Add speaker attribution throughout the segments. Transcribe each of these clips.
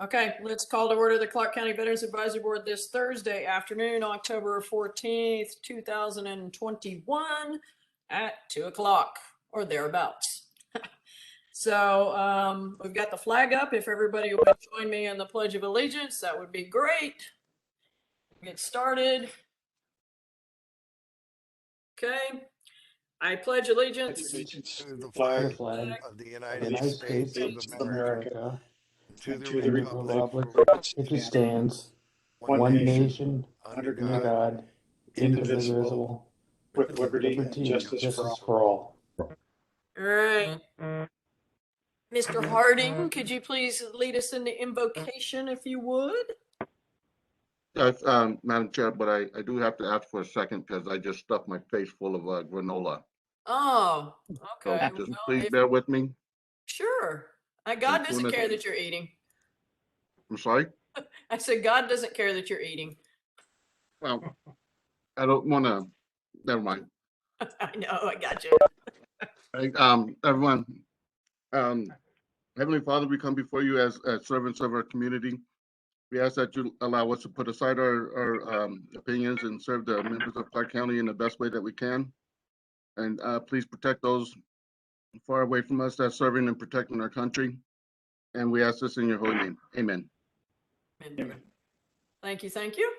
Speaker 1: Okay, let's call to order the Clark County Veterans Advisory Board this Thursday afternoon, October 14th, 2021 at 2 o'clock or thereabouts. So we've got the flag up. If everybody would join me in the Pledge of Allegiance, that would be great. Get started. Okay. I pledge allegiance
Speaker 2: to the flag of the United States of America, to the republic
Speaker 3: which stands one nation under God, indivisible, with liberty and justice for all.
Speaker 1: All right. Mr. Harding, could you please lead us in the invocation if you would?
Speaker 4: Yes, Madam Chair, but I do have to ask for a second because I just stuffed my face full of granola.
Speaker 1: Oh,
Speaker 4: So
Speaker 1: okay.
Speaker 4: just
Speaker 1: Well,
Speaker 4: please bear with me.
Speaker 1: Sure. God
Speaker 4: As soon
Speaker 1: doesn't
Speaker 4: as-
Speaker 1: care that you're eating.
Speaker 4: I'm sorry.
Speaker 1: I said God doesn't care that you're eating.
Speaker 4: Well, I don't want to. Never mind.
Speaker 1: I know, I got you.
Speaker 4: Everyone, Heavenly Father, we come before you as servants of our community. We ask that you allow us to put aside our opinions and serve the members of Clark County in the best way that we can. And please protect those far away from us that's serving and protecting our country. And we ask this in your holy name. Amen.
Speaker 1: Amen. Thank you, thank you.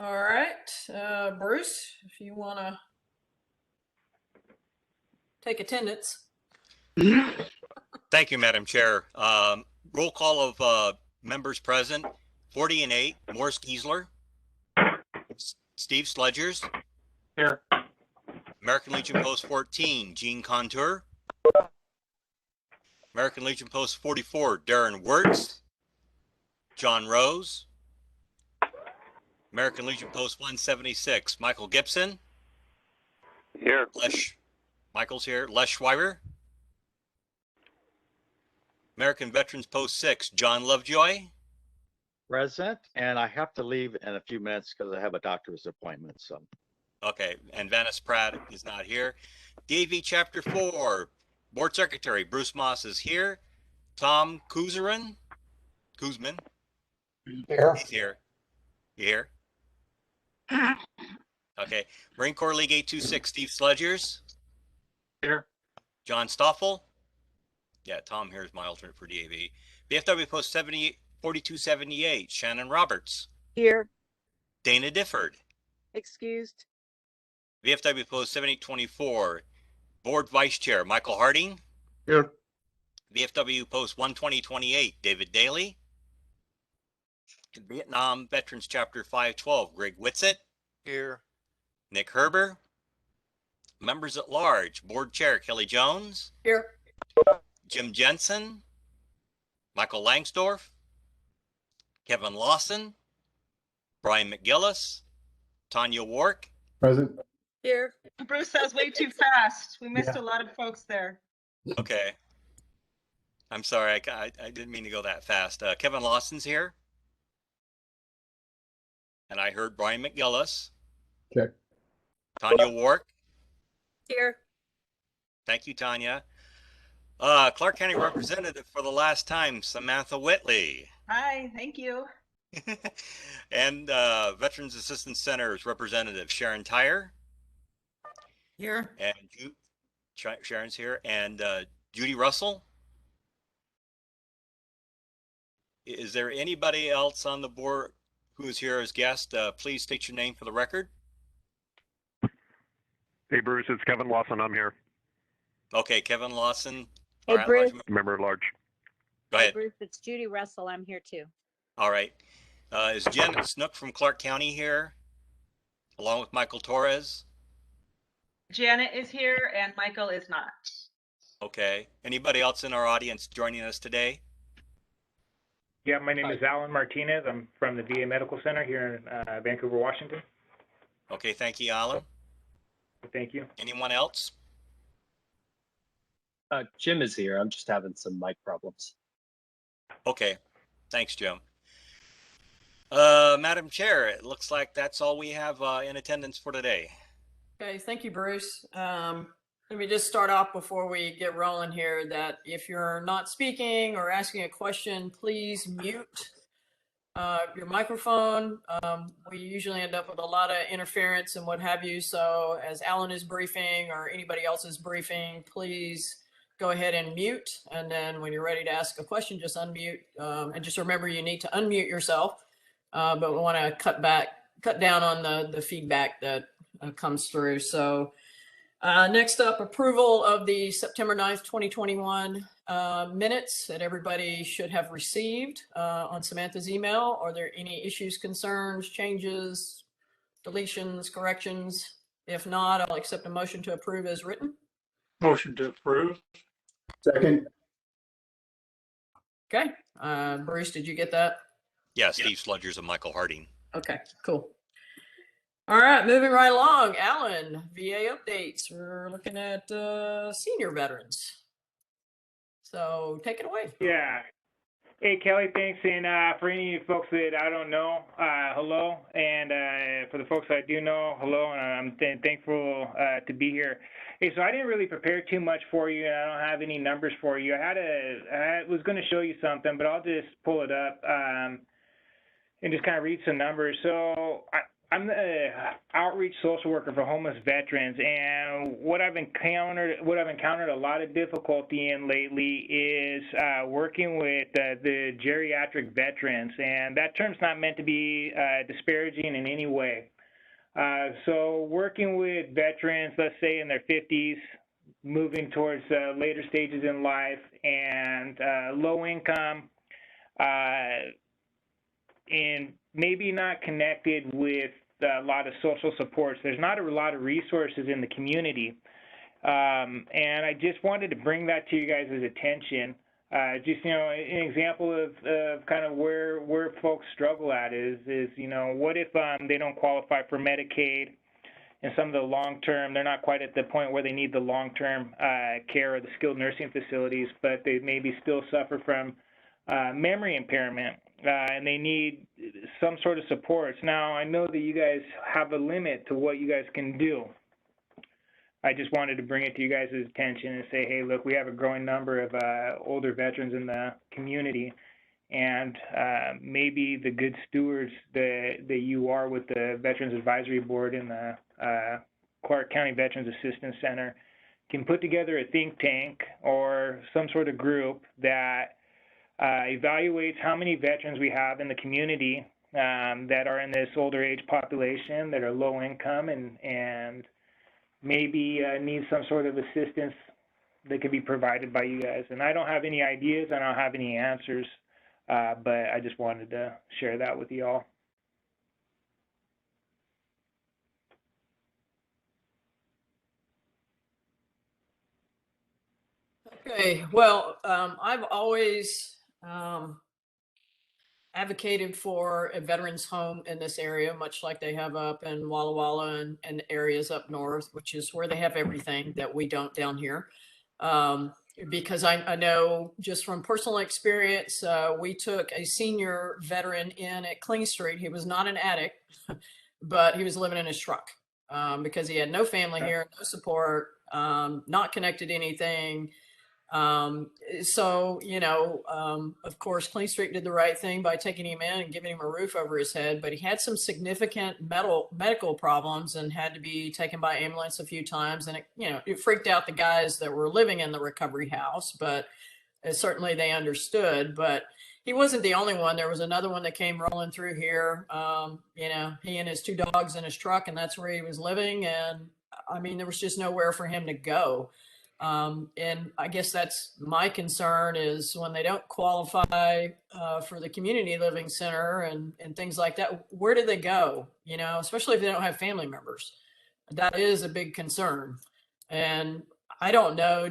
Speaker 1: All right, Bruce, if you want to take attendance.
Speaker 5: Thank you, Madam Chair. Roll call of members present, 40 and 8, Morris Giesler, Steve Sledgers.
Speaker 3: Here.
Speaker 5: American Legion Post 14, Gene Contour. American Legion Post 44, Darren Wirtz. John Rose. American Legion Post 176, Michael Gibson.
Speaker 3: Here.
Speaker 5: Michael's here. Les Schreiber. American Veterans Post 6, John Lovejoy.
Speaker 6: Present, and I have to leave in a few minutes because I have a doctor's appointment. So,
Speaker 5: Okay, and Venice Pratt is not here. DAV Chapter 4, Board Secretary Bruce Moss is here. Tom Kuzman.
Speaker 3: Here.
Speaker 5: He's here. You here? Okay. Marine Corps League 826, Steve Sledgers.
Speaker 3: Here.
Speaker 5: John Stoffel. Yeah, Tom here is my alternate for DAV. BFW Post 4278, Shannon Roberts.
Speaker 7: Here.
Speaker 5: Dana Difford.
Speaker 7: Excused.
Speaker 5: VFW Post 7824, Board Vice Chair Michael Harding.
Speaker 4: Here.
Speaker 5: VFW Post 12028, David Daly. Vietnam Veterans Chapter 512, Greg Whitsett.
Speaker 2: here.
Speaker 5: Nick Herber. Members at Large, Board Chair Kelly Jones.
Speaker 1: Here.
Speaker 5: Jim Jensen. Michael Langsdorf. Kevin Lawson. Brian McGillis. Tanya Wark.
Speaker 3: Present.
Speaker 7: Here.
Speaker 8: Bruce, that was way too fast. We missed a lot of folks there.
Speaker 5: Okay. I'm sorry, I didn't mean to go that fast. Kevin Lawson's here. And I heard Brian McGillis.
Speaker 3: Check.
Speaker 5: Tanya Wark.
Speaker 7: Here.
Speaker 5: Thank you, Tanya. Clark County Representative for the last time, Samantha Whitley.
Speaker 8: Hi, thank you.
Speaker 5: And Veterans Assistance Center's Representative Sharon Tyre.
Speaker 1: Here.
Speaker 5: And Sharon's here. And Judy Russell. Is there anybody else on the board who is here as guest? Please state your name for the record.
Speaker 9: Hey, Bruce, it's Kevin Lawson. I'm here.
Speaker 5: Okay, Kevin Lawson.
Speaker 7: Hey, Bruce.
Speaker 9: Member at large.
Speaker 5: Go
Speaker 7: Hey,
Speaker 5: ahead.
Speaker 7: Bruce, it's Judy Russell. I'm here too.
Speaker 5: All right. Is Jen Snook from Clark County here, along with Michael Torres?
Speaker 8: Janet is here and Michael is not.
Speaker 5: Okay. Anybody else in our audience joining us today?
Speaker 10: Yeah, my name is Alan Martinez. I'm from the VA Medical Center here in Vancouver, Washington.
Speaker 5: Okay, thank you, Alan.
Speaker 10: Thank you.
Speaker 5: Anyone else?
Speaker 11: Jim is here. I'm just having some mic problems.
Speaker 5: Okay, thanks, Jim. Madam Chair, it looks like that's all we have in attendance for today.
Speaker 1: Okay, thank you, Bruce. There Let me just start off before we get rolling here that if you're not speaking or asking a question, please mute your microphone. We usually end up with a lot of interference and what have you. So as Alan is briefing or anybody else is briefing, please go ahead and mute. And then when you're ready to ask a question, just unmute. And just remember you need to unmute yourself. But we want to cut down on the feedback that comes through. So next up, approval of the September 9th, 2021 minutes that everybody should have received on Samantha's email. Are there any issues, concerns, changes, deletions, corrections? If not, I'll accept a motion to approve as written.
Speaker 3: Motion to approve. Second.
Speaker 1: Okay. Bruce, did you get that?
Speaker 5: Yeah, Steve Sludgers and Michael Harding.
Speaker 1: Okay, cool. All right, moving right along. Alan, VA updates. We're looking at senior veterans. So take it away.
Speaker 10: Yeah. Hey, Kelly, thanks. And for any folks that I don't know, hello. And for the folks I do know, hello. And I'm thankful to be here. Hey, so I didn't really prepare too much for you, and I don't have any numbers for you. I was going to show you something, but I'll just pull it up and just kind of read some numbers. So I'm the outreach social worker for homeless veterans, and what I've encountered a lot of difficulty in lately is working with the geriatric veterans, and that term's not meant to be disparaging in any way. So working with veterans, let's say in their 50s, moving towards later stages in life, and low income, and maybe not connected with a lot of social supports. There's not a lot of resources in the community. And I just wanted to bring that to you guys' attention. Just, an example of kind of where folks struggle at is what if they don't qualify for Medicaid and some of the long-term, they're not quite at the point where they need the long-term care or the skilled nursing facilities, but they maybe still suffer from memory impairment. And they need some sort of supports. Now, I know that you guys have a limit to what you guys can do. I just wanted to bring it to you guys' attention and say, hey, look, we have a growing number of older veterans in the community, and maybe the good stewards that you are with the Veterans Advisory Board and the Clark County Veterans Assistance Center can put together a think tank or some sort of group that evaluates how many veterans we have in the community that are in this older age population, that are low income and maybe need some sort of assistance that could be provided by you guys. And I don't have any ideas, I don't have any answers, but I just wanted to share that with you all.
Speaker 1: Okay, well, I've always advocated for a veterans home in this area, much like they have up in Walla Walla and areas up north, which is where they have everything that we don't down here. Because I know just from personal experience, we took a senior veteran in at Cling Street. He was not an addict, but he was living in his truck because he had no family here, no support, not connected to anything. So, of course, Clean Street did the right thing by taking him in and giving him a roof over his head, but he had some significant medical problems and had to be taken by ambulance a few times. And it freaked out the guys that were living in the recovery house, but certainly they understood. But he wasn't the only one. There was another one that came rolling through here. He and his two dogs in his truck, and that's where he was living. And I mean, there was just nowhere for him to go. And I guess that's my concern is when they don't qualify for the community living center and things like that, where do they go? Especially if they don't have family members. That is a big concern. And I don't know,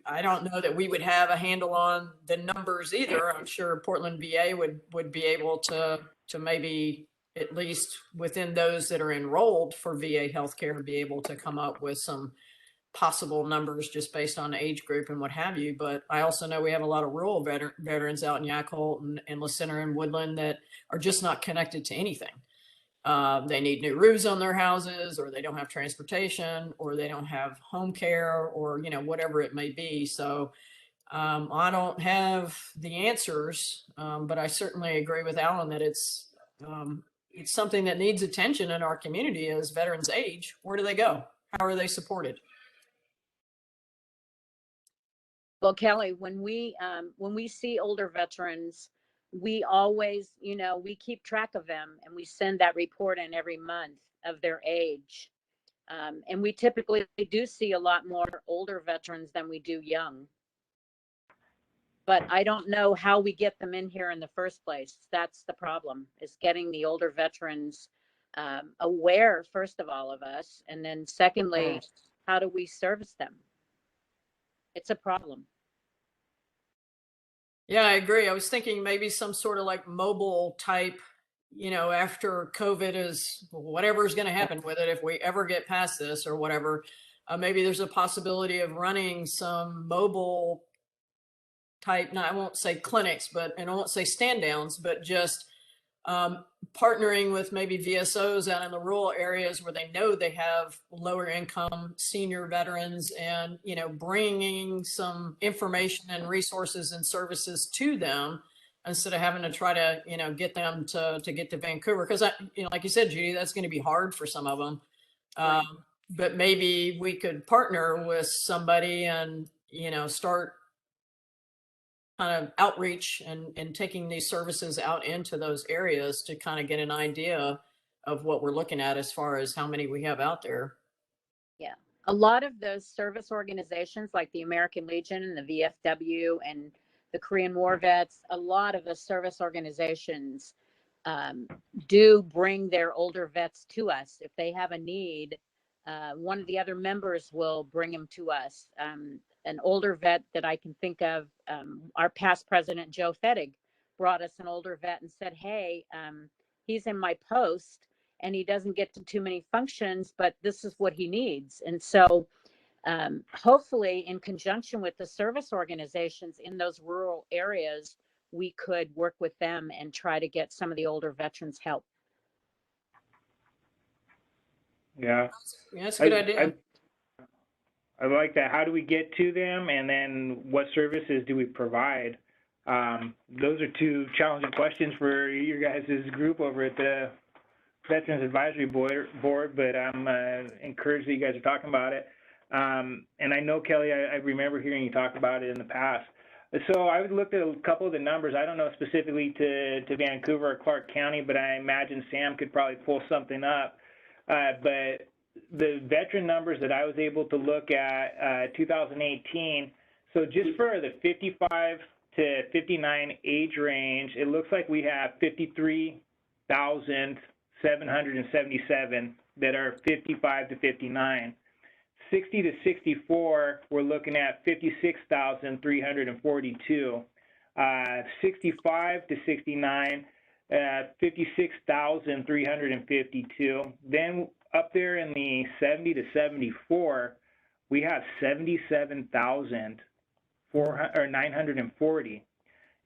Speaker 1: I don't know that we would have a handle on the numbers either. I'm sure Portland VA would be able to maybe at least within those that are enrolled for VA healthcare be able to come up with some possible numbers just based on age group and what have you. But I also know we have a lot of rural veterans out in Yacolt and La Center and Woodland that are just not connected to anything. They need new roofs on their houses, or they don't have transportation, or they don't have home care, or, you know, whatever it may be. So I don't have the answers, but I certainly agree with Alan that it's something that needs attention in our community as veterans age. Where do they go? How are they supported?
Speaker 7: Well, Kelly, when we see older veterans, we always, you know, we keep track of them and we send that report in every month of their age. And we typically do see a lot more older veterans than we do young. But I don't know how we get them in here in the first place. That's the problem, is getting the older veterans aware, first of all, of us. And then secondly, how do we service them? It's a problem.
Speaker 1: Yeah, I agree. I was thinking maybe some sort of like mobile type, you know, after COVID is whatever's going to happen with it, if we ever get past this or whatever, maybe there's a possibility of running some mobile type, no, I won't say clinics, but, and I won't say stand downs, but just partnering with maybe VSOs out in the rural areas where they know they have lower income senior veterans, and, you know, bringing some information and resources and services to them instead of having to try to, you know, get them to get to Vancouver. Because, you know, like you said, Judy, that's going to be hard for some of them.
Speaker 7: Right.
Speaker 1: But maybe we could partner with somebody and, you know, start kind of outreach and taking these services out into those areas to kind of get an idea of what we're looking at as far as how many we have out there.
Speaker 7: Yeah. A lot of those service organizations like the American Legion and the VFW and the Korean War Vets, a lot of the service organizations do bring their older vets to us. If they have a need, one of the other members will bring them to us. An older vet that I can think of, our past president, Joe Fettig, brought us an older vet and said, hey, he's in my post and he doesn't get to too many functions, but this is what he needs. And so hopefully in conjunction with the service organizations in those rural areas, we could work with them and try to get some of the older veterans help.
Speaker 10: Yeah.
Speaker 1: Yeah, that's a good idea.
Speaker 10: I like that. How do we get to them, and then what services do we provide? Those are two challenging questions for your guys' group over at the Veterans Advisory Board, but I'm encouraged that you guys are talking about it. And I know, Kelly, I remember hearing you talk about it in the past. So I looked at a couple of the numbers. I don't know specifically to Vancouver or Clark County, but I imagine Sam could probably pull something up. But the veteran numbers that I was able to look at 2018, so just for the 55 to 59 age range, it looks like we have 53,777 that are 55 to 59. 60 to 64, we're looking at 56,342. 65 to 69, 56,352. Then up there in the 70 to 74, we have 77,940.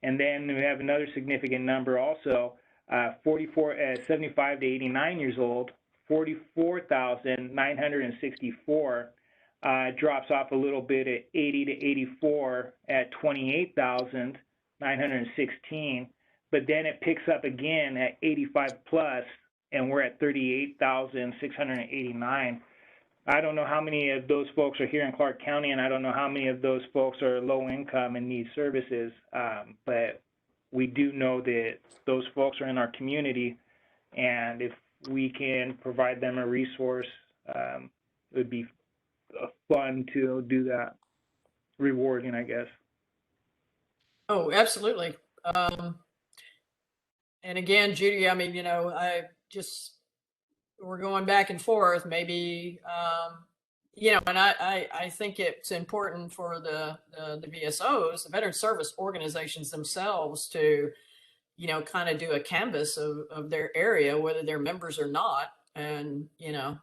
Speaker 10: And then we have another significant number also, 75 to 89 years old, 44,964. Drops off a little bit at 80 to 84 at 28,916. But then it picks up again at 85 plus, and we're at 38,689. I don't know how many of those folks are here in Clark County, and I don't know how many of those folks are low income and need services, but we do know that those folks are in our community, and if we can provide them a resource, it would be fun to do that. Rewarding, I guess.
Speaker 1: Oh, absolutely. And again, Judy, I mean, you know, we're going back and forth, maybe, you know, and I think it's important for the VSOs, the veteran service organizations themselves, to, you know, kind of do a canvas of their area, whether they're members or not. And, you know,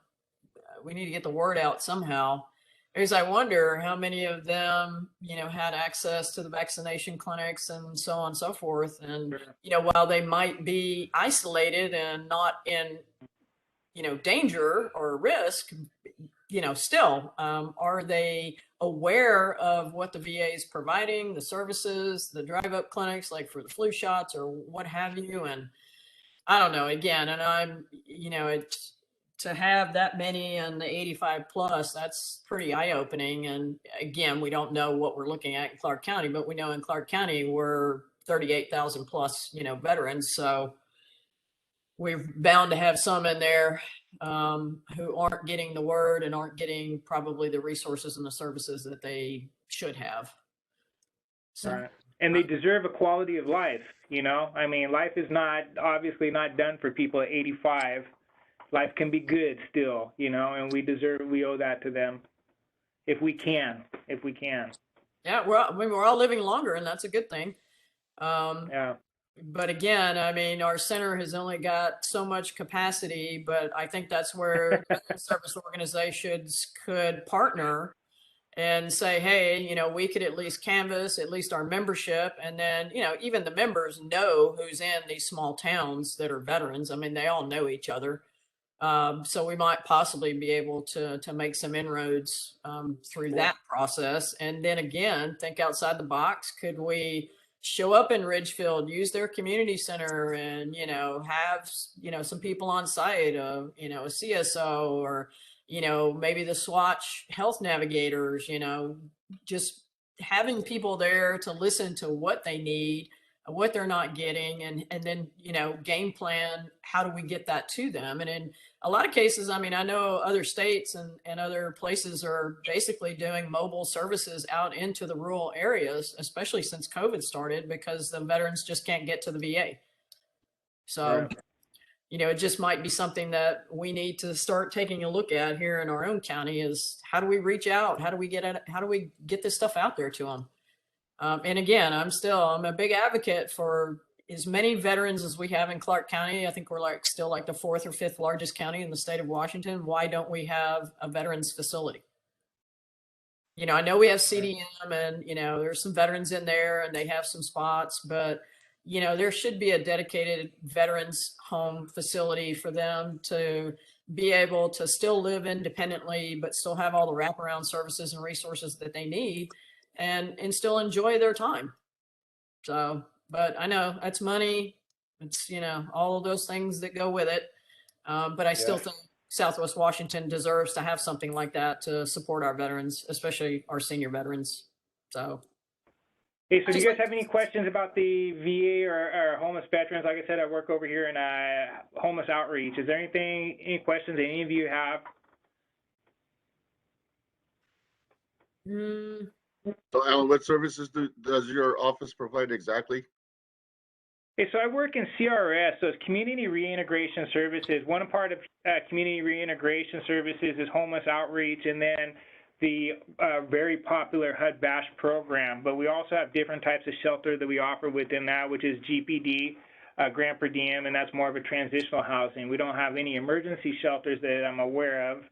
Speaker 1: we need to get the word out somehow. Because I wonder how many of them, had access to the vaccination clinics and so on and so forth. And, while they might be isolated and not in, danger or risk, still, are they aware of what the VA is providing, the services, the drive-up clinics, like for the flu shots or what have you? And I don't know, again, and I'm, it's to have that many in the 85 plus, that's pretty eye-opening. And again, we don't know what we're looking at in Clark County, but we know in Clark County we're 38,000 plus, veterans. So we're bound to have some in there who aren't getting the word and aren't getting probably the resources and the services that they should have. So,
Speaker 10: right. And they deserve a quality of life, I mean, life is not obviously not done for people at 85. Life can be good still, and we owe that to them if we can.
Speaker 1: Yeah, we're all living longer, and that's a good thing.
Speaker 10: Yeah.
Speaker 1: But again, I mean, our center has only got so much capacity, but I think that's where service organizations could partner and say, hey, we could at least canvas at least our membership. And then, even the members know who's in these small towns that are veterans. I mean, they all know each other. So we might possibly be able to make some inroads through that process. And then again, think outside the box. Could we show up in Ridgefield, use their community center, and have some people on site, a CSO, or maybe the Swatch health navigators, just having people there to listen to what they need, what they're not getting, and then game plan, how do we get that to them. And in a lot of cases, I mean, I know other states and other places are basically doing mobile services out into the rural areas, especially since COVID started, because the veterans just can't get to the VA. So,
Speaker 10: Right.
Speaker 1: It just might be something that we need to start taking a look at here in our own county is how do we reach out? How do we get this stuff out there to them? And again, I'm a big advocate for as many veterans as we have in Clark County. I think we're still like the fourth or fifth largest county in the state of Washington. Why don't we have a veterans facility? I know we have CDM and, there's some veterans in there and they have some spots, but, there should be a dedicated veterans home facility for them to be able to still live independently, but still have all the wraparound services and resources that they need and still enjoy their time. So, but I know that's money. It's, all of those things that go with it. But I still think Southwest Washington deserves to have something like that to support our veterans, especially our senior veterans. So.
Speaker 10: Hey, so do you guys have any questions about the VA or homeless veterans? Like I said, I work over here in homeless outreach. Is there any questions that any of you have?
Speaker 4: So, Alan, what services does your office provide exactly?
Speaker 10: Okay, so I work in CRS, so it's Community Reintegration Services. One part of Community Reintegration Services is homeless outreach, and then the very popular HUD BASH program. But we also have different types of shelter that we offer within that, which is GPD, Grant Per Diem, and that's more of a transitional housing. We don't have any emergency shelters that I'm aware of,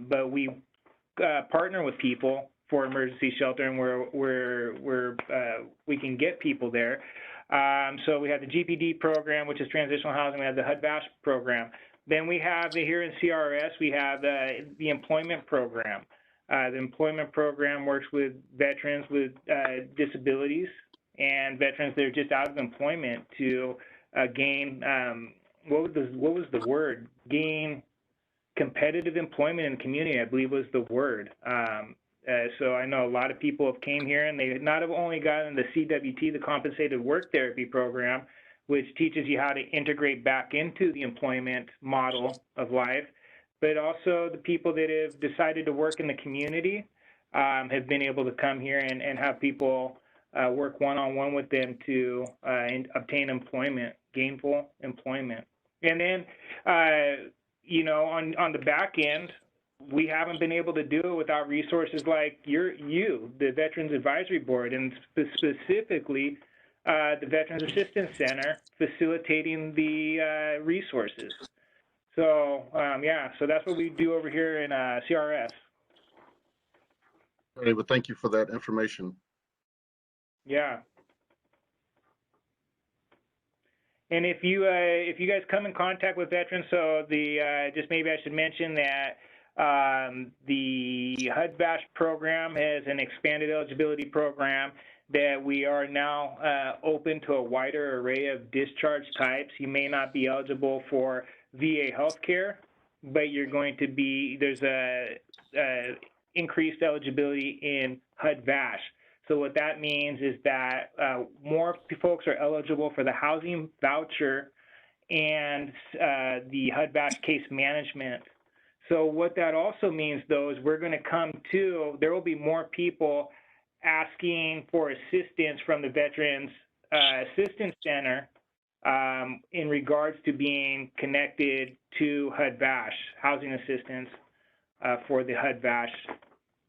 Speaker 10: but we partner with people for emergency shelter, and we can get people there. So we have the GPD program, which is transitional housing. We have the HUD BASH program. Then we have here in CRS, we have the employment program. The employment program works with veterans with disabilities and veterans that are just out of employment to gain, what was the word? Gain competitive employment in the community, I believe was the word. So I know a lot of people have came here and they not have only gotten the CWT, the Compensated Work Therapy Program, which teaches you how to integrate back into the employment model of life, but also the people that have decided to work in the community have been able to come here and have people work one-on-one with them to obtain employment, gainful employment. And then, on the back end, we haven't been able to do it without resources like the Veterans Advisory Board, and specifically the Veterans Assistance Center facilitating the resources. So, so that's what we do over here in CRS.
Speaker 4: Okay, well, thank you for that information.
Speaker 10: Yeah. And if you guys come in contact with veterans, so just maybe I should mention that the HUD-VASH program has an expanded eligibility program that we are now open to a wider array of discharge types. You may not be eligible for VA healthcare, but you're going to be, there's a increased eligibility in HUD-VASH. So what that means is that more folks are eligible for the housing voucher and the HUD-VASH case management. So what that also means, though, is we're going to there will be more people asking for assistance from the Veterans Assistance Center in regards to being connected to HUD-VASH, housing assistance for the HUD-VASH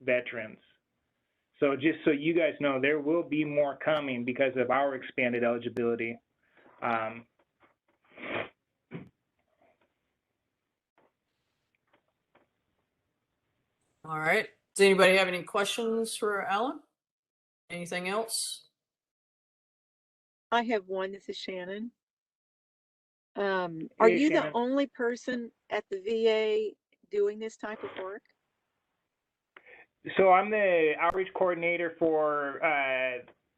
Speaker 10: veterans. So just so you guys know, there will be more coming because of our expanded eligibility.
Speaker 1: All right. Does anybody have any questions for Alan? Anything else?
Speaker 12: I have one. This is Shannon. Are
Speaker 10: Hey,
Speaker 12: you
Speaker 10: Shannon.
Speaker 12: the only person at the VA doing this type of work?
Speaker 10: So I'm the outreach coordinator for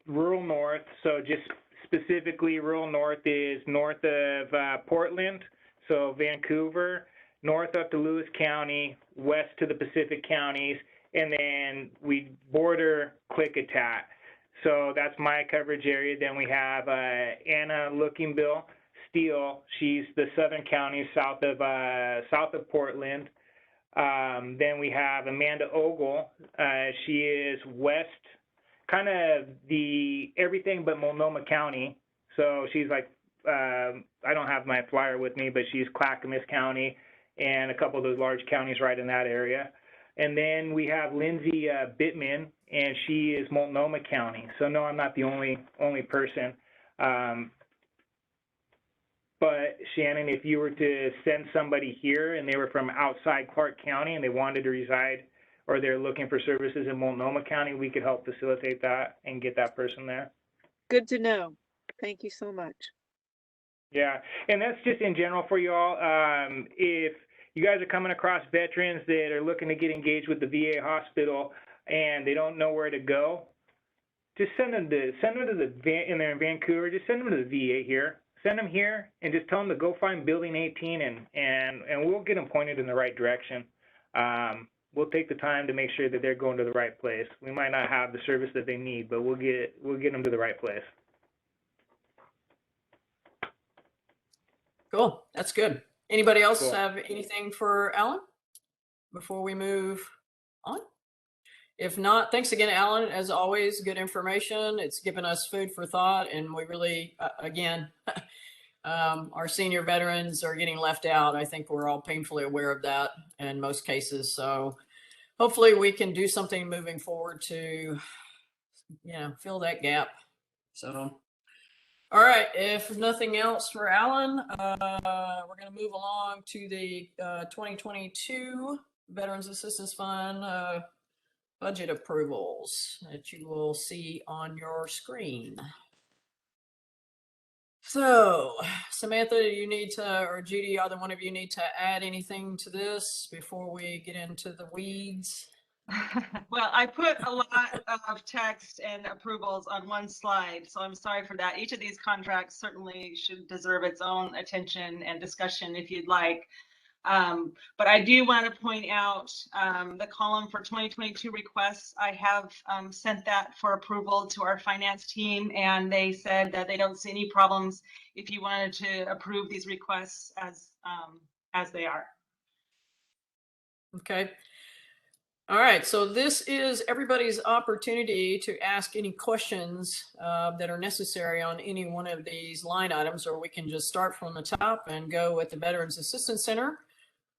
Speaker 10: Rural North. So just specifically, Rural North is north of Portland, so Vancouver, north up to Lewis County, west to the Pacific counties, and then we border Klickitat. So that's my coverage area. Then we have Anna Lookingbill Steele. She's the southern counties south of Portland. Then we have Amanda Ogle. She is west, kind of the everything but Multnomah County. So she's like, I don't have my flyer with me, but she's Clackamas County and a couple of those large counties right in that area. And then we have Lindsay Bittman, and she is Multnomah County. So no, I'm not the only person. But Shannon, if you were to send somebody here and they were from outside Clark County and they wanted to reside or they're looking for services in Multnomah County, we could help facilitate that and get that person there.
Speaker 12: Good to know. Thank you so much.
Speaker 10: Yeah, and that's just in general for you all. If you guys are coming across veterans that are looking to get engaged with the VA hospital and they don't know where to go, just send them to and they're in Vancouver. Just send them to the VA here. Send them here and just tell them to go find Building 18 and we'll get them pointed in the right direction. We'll take the time to make sure that they're going to the right place. We might not have the service that they need, but we'll get them to the right place.
Speaker 1: Cool. That's good. Anybody else
Speaker 10: Cool.
Speaker 1: have anything for Alan before we move on? If not, thanks again, Alan. As always, good information. It's given us food for thought, and we really, again, our senior veterans are getting left out. I think we're all painfully aware of that in most cases. So hopefully we can do something moving forward to, fill that gap. So, all right. If nothing else for Alan, we're going to move along to the 2022 Veterans Assistance Fund budget approvals that you will see on your screen. So, Samantha, you need to, or Judy, either one of you need to add anything to this before we get into the weeds?
Speaker 8: Well, I put a lot of text and approvals on one slide, so I'm sorry for that. Each of these contracts certainly should deserve its own attention and discussion if you'd like. But I do want to point out the column for 2022 requests. I have sent that for approval to our finance team, and they said that they don't see any problems if you wanted to approve these requests as they are.
Speaker 1: Okay. All right. So this is everybody's opportunity to ask any questions that are necessary on any one of these line items, or we can just start from the top and go with the Veterans Assistance Center.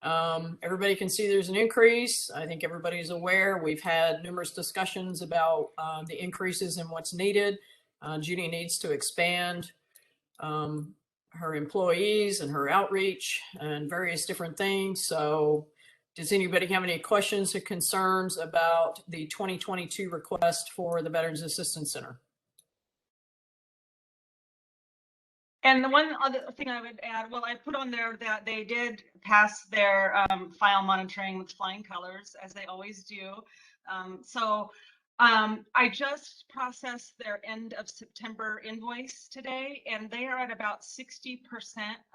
Speaker 1: Everybody can see there's an increase. I think everybody's aware. We've had numerous discussions about the increases and what's needed. Judy needs to expand her employees and her outreach and various different things. So Does anybody have any questions or concerns about the 2022 request for the Veterans Assistance Center?
Speaker 8: And the one other thing I would add, well, I put on there that they did pass their file monitoring with flying colors, as they always do. I just processed their end of September invoice today, and they are at about 60%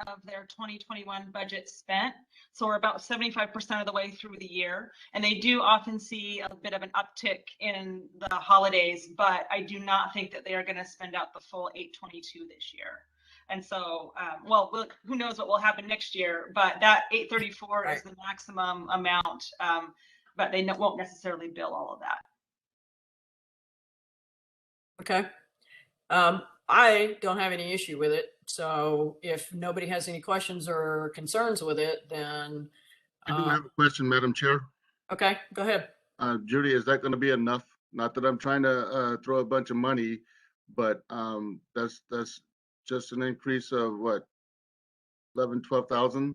Speaker 8: of their 2021 budget spent. So we're about 75% of the way through the year. And they do often see a bit of an uptick in the holidays, but I do not think that they are going to spend out the full 822 this year. And so, who knows what will happen next year, but that 834 is the maximum amount, but they won't necessarily bill all of that.
Speaker 1: Okay. I don't have any issue with it. So if nobody has any questions or concerns with it, then.
Speaker 4: I do have a question, Madam Chair.
Speaker 1: Okay, go ahead.
Speaker 4: Judy, is that going to be enough? Not that I'm trying to throw a bunch of money, but that's just an increase of what, 11, 12,000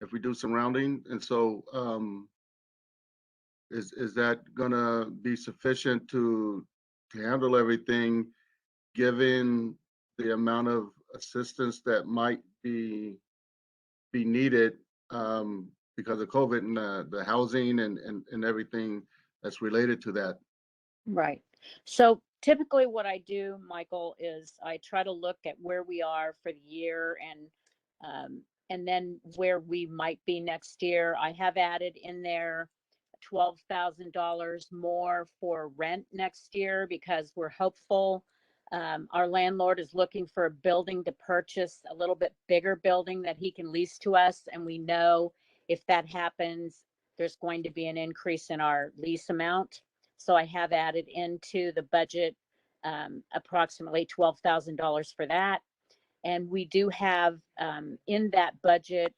Speaker 4: if we do some rounding. And so is that gonna be sufficient to handle everything, given the amount of assistance that might be needed because of COVID and the housing and everything that's related to that?
Speaker 7: Right. So typically what I do, Michael, is I try to look at where we are for the year and then where we might be next year. I have added in there $12,000 more for rent next year because we're hopeful. Our landlord is looking for a building to purchase, a little bit bigger building that he can lease to us. And we know if that happens, there's going to be an increase in our lease amount. So I have added into the budget approximately $12,000 for that. And we do have in that budget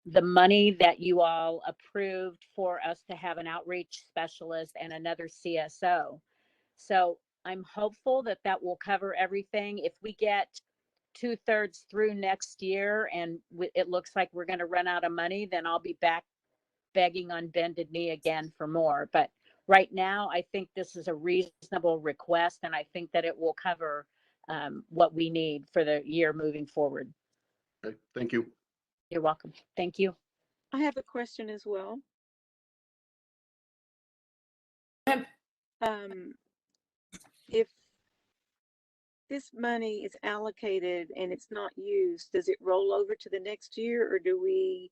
Speaker 7: the money that you all approved for us to have an outreach specialist and another CSO. So I'm hopeful that that will cover everything. If we get 2/3 through next year and it looks like we're going to run out of money, then I'll be back begging on bended knee again for more. But right now, I think this is a reasonable request, and I think that it will cover what we need for the year moving forward.
Speaker 4: Okay, thank you.
Speaker 7: You're welcome. Thank you.
Speaker 12: I have a question as well. If this money is allocated and it's not used, does it roll over to the next year, or do we,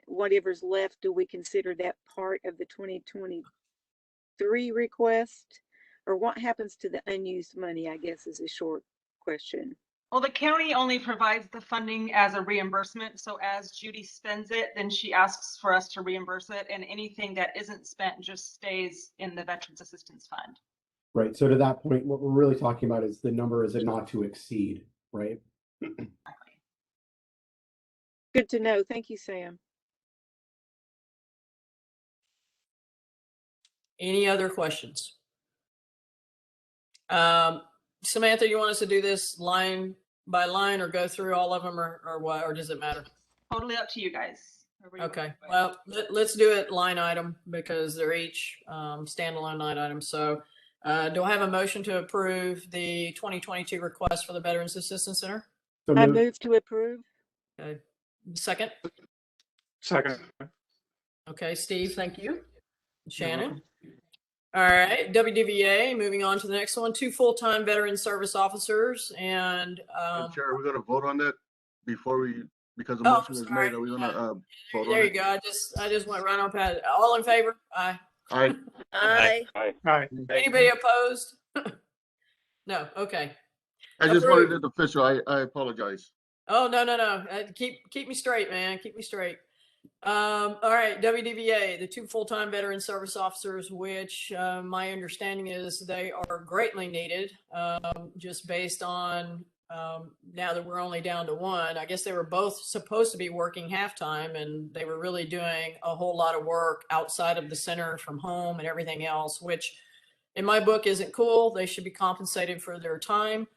Speaker 12: whatever's left, do we consider that part of the 2023 request? Or what happens to the unused money, I guess, is a short question.
Speaker 8: Well, the county only provides the funding as a reimbursement. So as Judy spends it, then she asks for us to reimburse it. And anything that isn't spent just stays in the Veterans Assistance Fund.
Speaker 13: Right. So to that point, what we're really talking about is the number is a not to exceed, right?
Speaker 12: Good to know. Thank you, Sam.
Speaker 1: Any other questions? Samantha, you want us to do this line by line or go through all of them or what, or does it matter?
Speaker 8: Totally up to you guys.
Speaker 1: Okay, well, let's do it line item because they're each standalone line items. So do I have a motion to approve the 2022 request for the Veterans Assistance Center?
Speaker 13: So
Speaker 12: I move to approve.
Speaker 1: Okay. Second?
Speaker 3: Second.
Speaker 1: Okay, Steve, thank you. Shannon? All right, WDVA, moving on to the next one, 2 full-time veteran service officers and
Speaker 4: Chair, are we going to vote on that before we, because the motion is made, are we going to vote on it?
Speaker 1: There you go. I just went right on past it. All in favor? Aye.
Speaker 4: Aye.
Speaker 12: Aye.
Speaker 3: Aye.
Speaker 1: Anybody opposed? No. Okay.
Speaker 4: I just wanted it official. I apologize.
Speaker 1: Oh, no. Keep me straight, man. Keep me straight. All right, WDVA, the 2 full-time veteran service officers, which my understanding is they are greatly needed, just based on now that we're only down to 1. I guess they were both supposed to be working half-time, and they were really doing a whole lot of work outside of the center from home and everything else, which in my book isn't cool. They should be compensated for their time.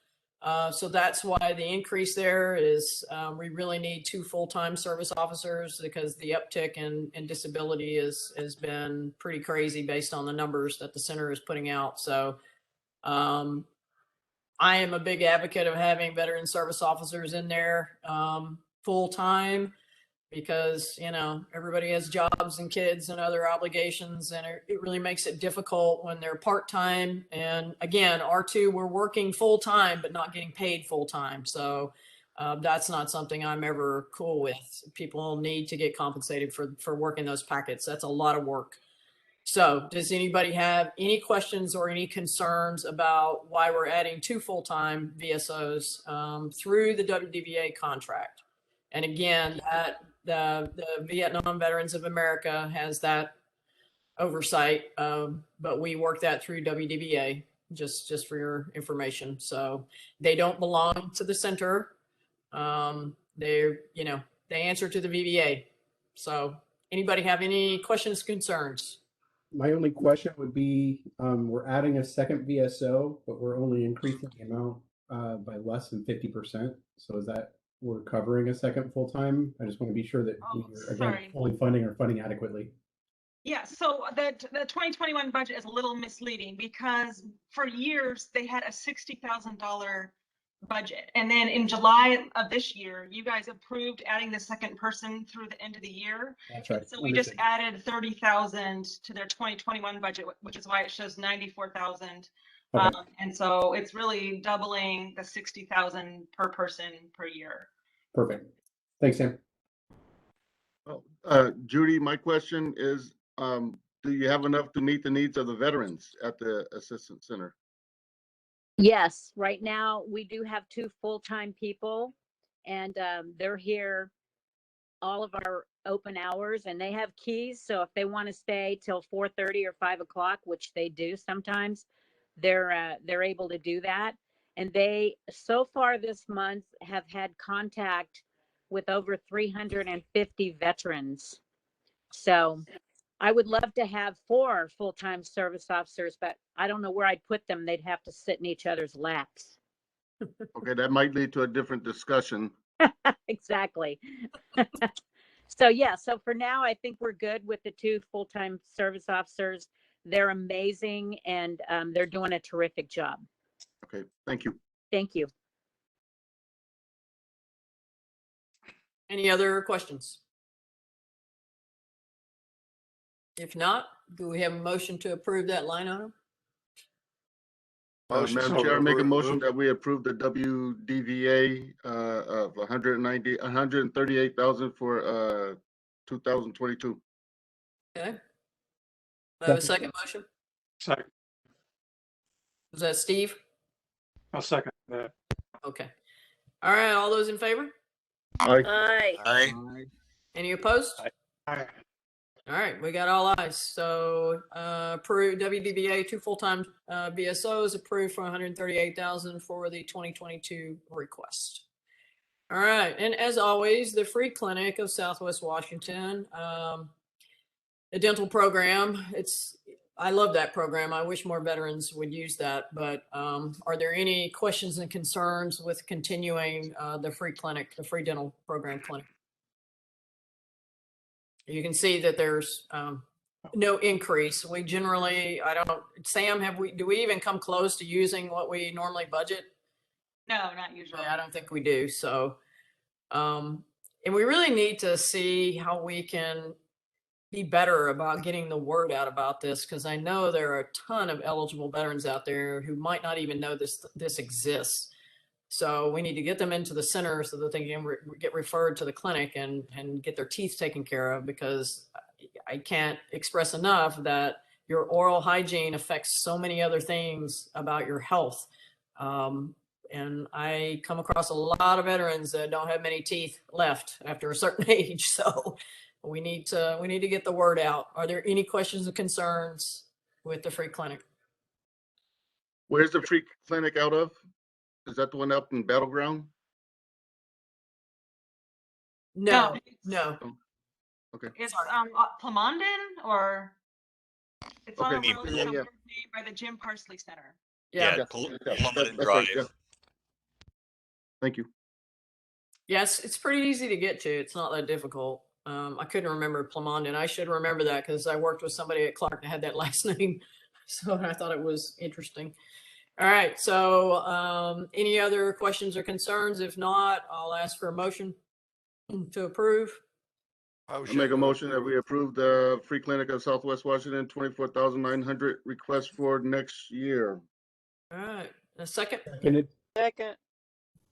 Speaker 1: So that's why the increase there is we really need 2 full-time service officers because the uptick in disability has been pretty crazy based on the numbers that the center is putting out. So I am a big advocate of having veteran service officers in there full-time because, you know, everybody has jobs and kids and other obligations, and it really makes it difficult when they're part-time. And again, R2, we're working full-time, but not getting paid full-time. So that's not something I'm ever cool with. People need to get compensated for working those packets. That's a lot of work. So does anybody have any questions or any concerns about why we're adding 2 full-time VSOs through the WDVA contract? And again, that the Vietnam Veterans of America has that oversight, but we work that through WDVA, just for your information. So they don't belong to the center. They're, you know, they answer to the VVA. So anybody have any questions, concerns?
Speaker 13: My only question would be, we're adding a second VSO, but we're only increasing the amount by less than 50%. So is that we're covering a second full-time? I just want to be sure that we're, again, fully funding or funding adequately.
Speaker 8: Yeah, so the 2021 budget is a little misleading because for years they had a $60,000 budget. And then in July of this year, you guys approved adding the second person through the end of the year.
Speaker 13: That's right.
Speaker 8: So we just added 30,000 to their 2021 budget, which is why it shows 94,000.
Speaker 13: Okay.
Speaker 8: And so it's really doubling the 60,000 per person per year.
Speaker 13: Perfect. Thanks, Sam.
Speaker 4: Judy, my question is, do you have enough to meet the needs of the veterans at the assistance center?
Speaker 7: Yes, right now we do have 2 full-time people, and they're here all of our open hours, and they have keys. So if they want to stay till 4:30 or 5 o'clock, which they do sometimes, they're able to do that. And they, so far this month, have had contact with over 350 veterans. So I would love to have 4 full-time service officers, but I don't know where I'd put them. They'd have to sit in each other's laps.
Speaker 4: Okay, that might lead to a different discussion.
Speaker 7: Exactly. So yeah, so for now, I think we're good with the 2 full-time service officers. They're amazing, and they're doing a terrific job.
Speaker 4: Okay, thank you.
Speaker 7: Thank you.
Speaker 1: Any other questions? If not, do we have a motion to approve that line item?
Speaker 4: Madam Chair, I make a motion that we approve the WDVA of 138,000 for 2022.
Speaker 1: Okay. I have a second motion.
Speaker 3: Second.
Speaker 1: Was that Steve?
Speaker 3: I'll second that.
Speaker 1: Okay. All right. All those in favor?
Speaker 4: Aye.
Speaker 7: Aye.
Speaker 1: Any opposed?
Speaker 3: Aye.
Speaker 1: All right, we got all ayes. So approved WDBA 2 full-time VSOs approved for 138,000 for the 2022 request. All right, and as always, the free clinic of Southwest Washington, the dental program. I love that program. I wish more veterans would use that. But are there any questions and concerns with continuing the free clinic, the free dental program clinic? You can see that there's no increase. We generally, Sam, do we even come close to using what we normally budget?
Speaker 8: No, not usually.
Speaker 1: I don't think we do. So, and we really need to see how we can be better about getting the word out about this, because I know there are a ton of eligible veterans out there who might not even know this exists. So we need to get them into the center so that they can get referred to the clinic and get their teeth taken care of, because I can't express enough that your oral hygiene affects so many other things about your health. And I come across a lot of veterans that don't have many teeth left after a certain age. So we need to get the word out. Are there any questions or concerns with the free clinic?
Speaker 4: Where's the free clinic out of? Is that the one up in Battleground?
Speaker 1: No.
Speaker 4: Okay.
Speaker 8: It's Plamondon, or it's on a road somewhere by the Jim Parsley Center.
Speaker 5: Yeah, Plummeton Drive.
Speaker 4: Right, Thank you.
Speaker 1: Yes, it's pretty easy to get to. It's not that difficult. I couldn't remember Plamondon. I should remember that because I worked with somebody at Clark that had that last name. So I thought it was interesting. All right. So any other questions or concerns? If not, I'll ask for a motion to approve.
Speaker 4: I'll make a motion that we approve the free clinic of Southwest Washington, 24,900 requests for next year.
Speaker 1: All right. A second.
Speaker 13: Seconded.
Speaker 12: Second.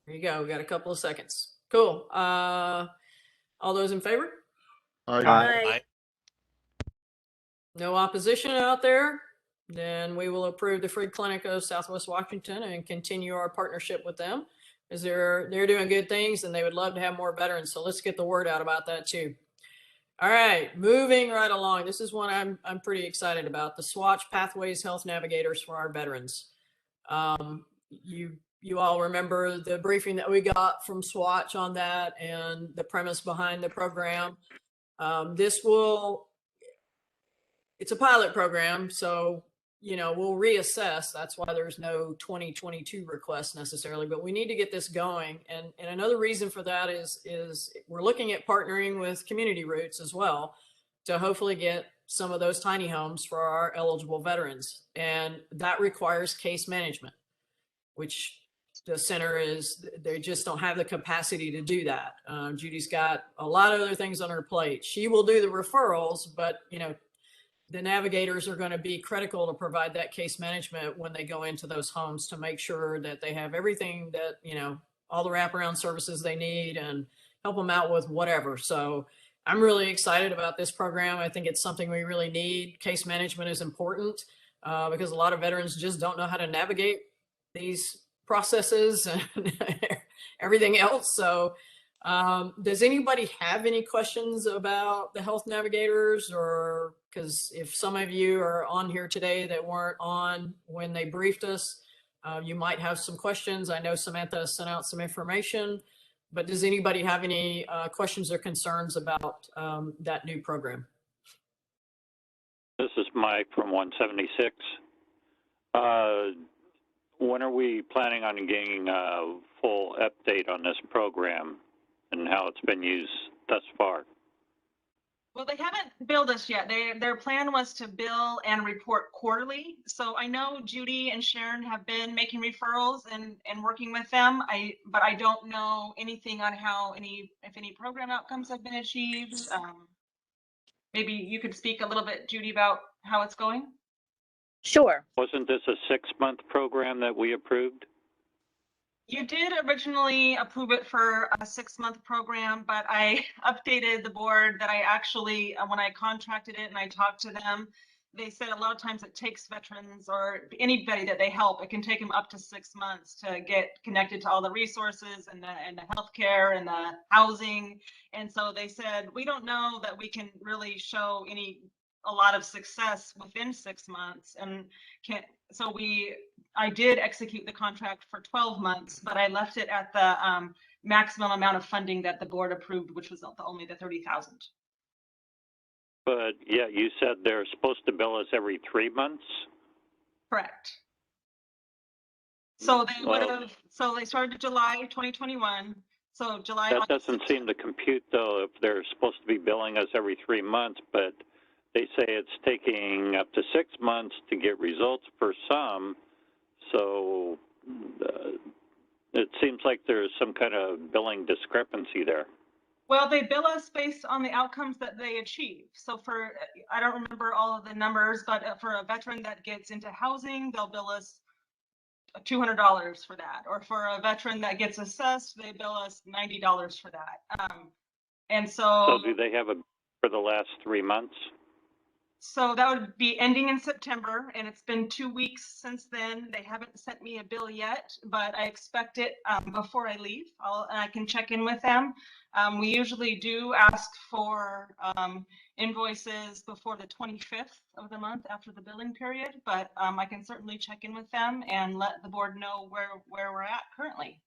Speaker 1: There you go. We got a couple of seconds. Cool. All those in favor?
Speaker 12: Aye.
Speaker 1: No opposition out there? Then we will approve the free clinic of Southwest Washington and continue our partnership with them because they're doing good things and they would love to have more veterans. So let's get the word out about that too. All right, moving right along. This is one I'm pretty excited about: the Swatch Pathways Health Navigators for our veterans. You all remember the briefing that we got from Swatch on that and the premise behind the program. It's a pilot program, so we'll reassess. That's why there's no 2022 request necessarily, but we need to get this going. And another reason for that is we're looking at partnering with Community Roots as well to hopefully get some of those tiny homes for our eligible veterans. And that requires case management, which the center they just don't have the capacity to do that. Judy's got a lot of other things on her plate. She will do the referrals, but the navigators are going to be critical to provide that case management when they go into those homes to make sure that they have everything that, all the wraparound services they need and help them out with whatever. So I'm really excited about this program. I think it's something we really need. Case management is important because a lot of veterans just don't know how to navigate these processes and everything else. So does anybody have any questions about the health navigators? Or because if some of you are on here today that weren't on when they briefed us, you might have some questions. I know Samantha sent out some information, but does anybody have any questions or concerns about that new program?
Speaker 14: This is Mike from 176. When are we planning on getting a full update on this program and how it's been used thus far?
Speaker 8: Well, they haven't billed us yet. Their plan was to bill and report quarterly. So I know Judy and Sharon have been making referrals and working with them. But I don't know anything on if any program outcomes have been achieved. Maybe you could speak a little bit, Judy, about how it's going.
Speaker 7: Sure.
Speaker 14: Wasn't this a 6-month program that we approved?
Speaker 8: You did originally approve it for a 6-month program, but I updated the board that I actually, when I contracted it and I talked to them, they said a lot of times it takes veterans or anybody that they help, it can take them up to 6 months to get connected to all the resources and the healthcare and the housing. And so they said, we don't know that we can really show a lot of success within 6 months. And I did execute the contract for 12 months, but I left it at the maximum amount of funding that the board approved, which was only the $30,000.
Speaker 14: But yeah, you said they're supposed to bill us every 3 months?
Speaker 8: Correct. So they would have, so they started July 2021. So July.
Speaker 14: That doesn't seem to compute though, if they're supposed to be billing us every 3 months, but they say it's taking up to 6 months to get results for some. So it seems like there's some kind of billing discrepancy there.
Speaker 8: Well, they bill us based on the outcomes that they achieve. So I don't remember all of the numbers, but for a veteran that gets into housing, they'll bill us $200 for that. Or for a veteran that gets assessed, they bill us $90 for that. And so
Speaker 14: do they have for the last 3 months?
Speaker 8: So that would be ending in September, and it's been 2 weeks since then. They haven't sent me a bill yet, but I expect it before I leave. I can check in with them. We usually do ask for invoices before the 25th of the month after the billing period, but I can certainly check in with them and let the board know where we're at currently.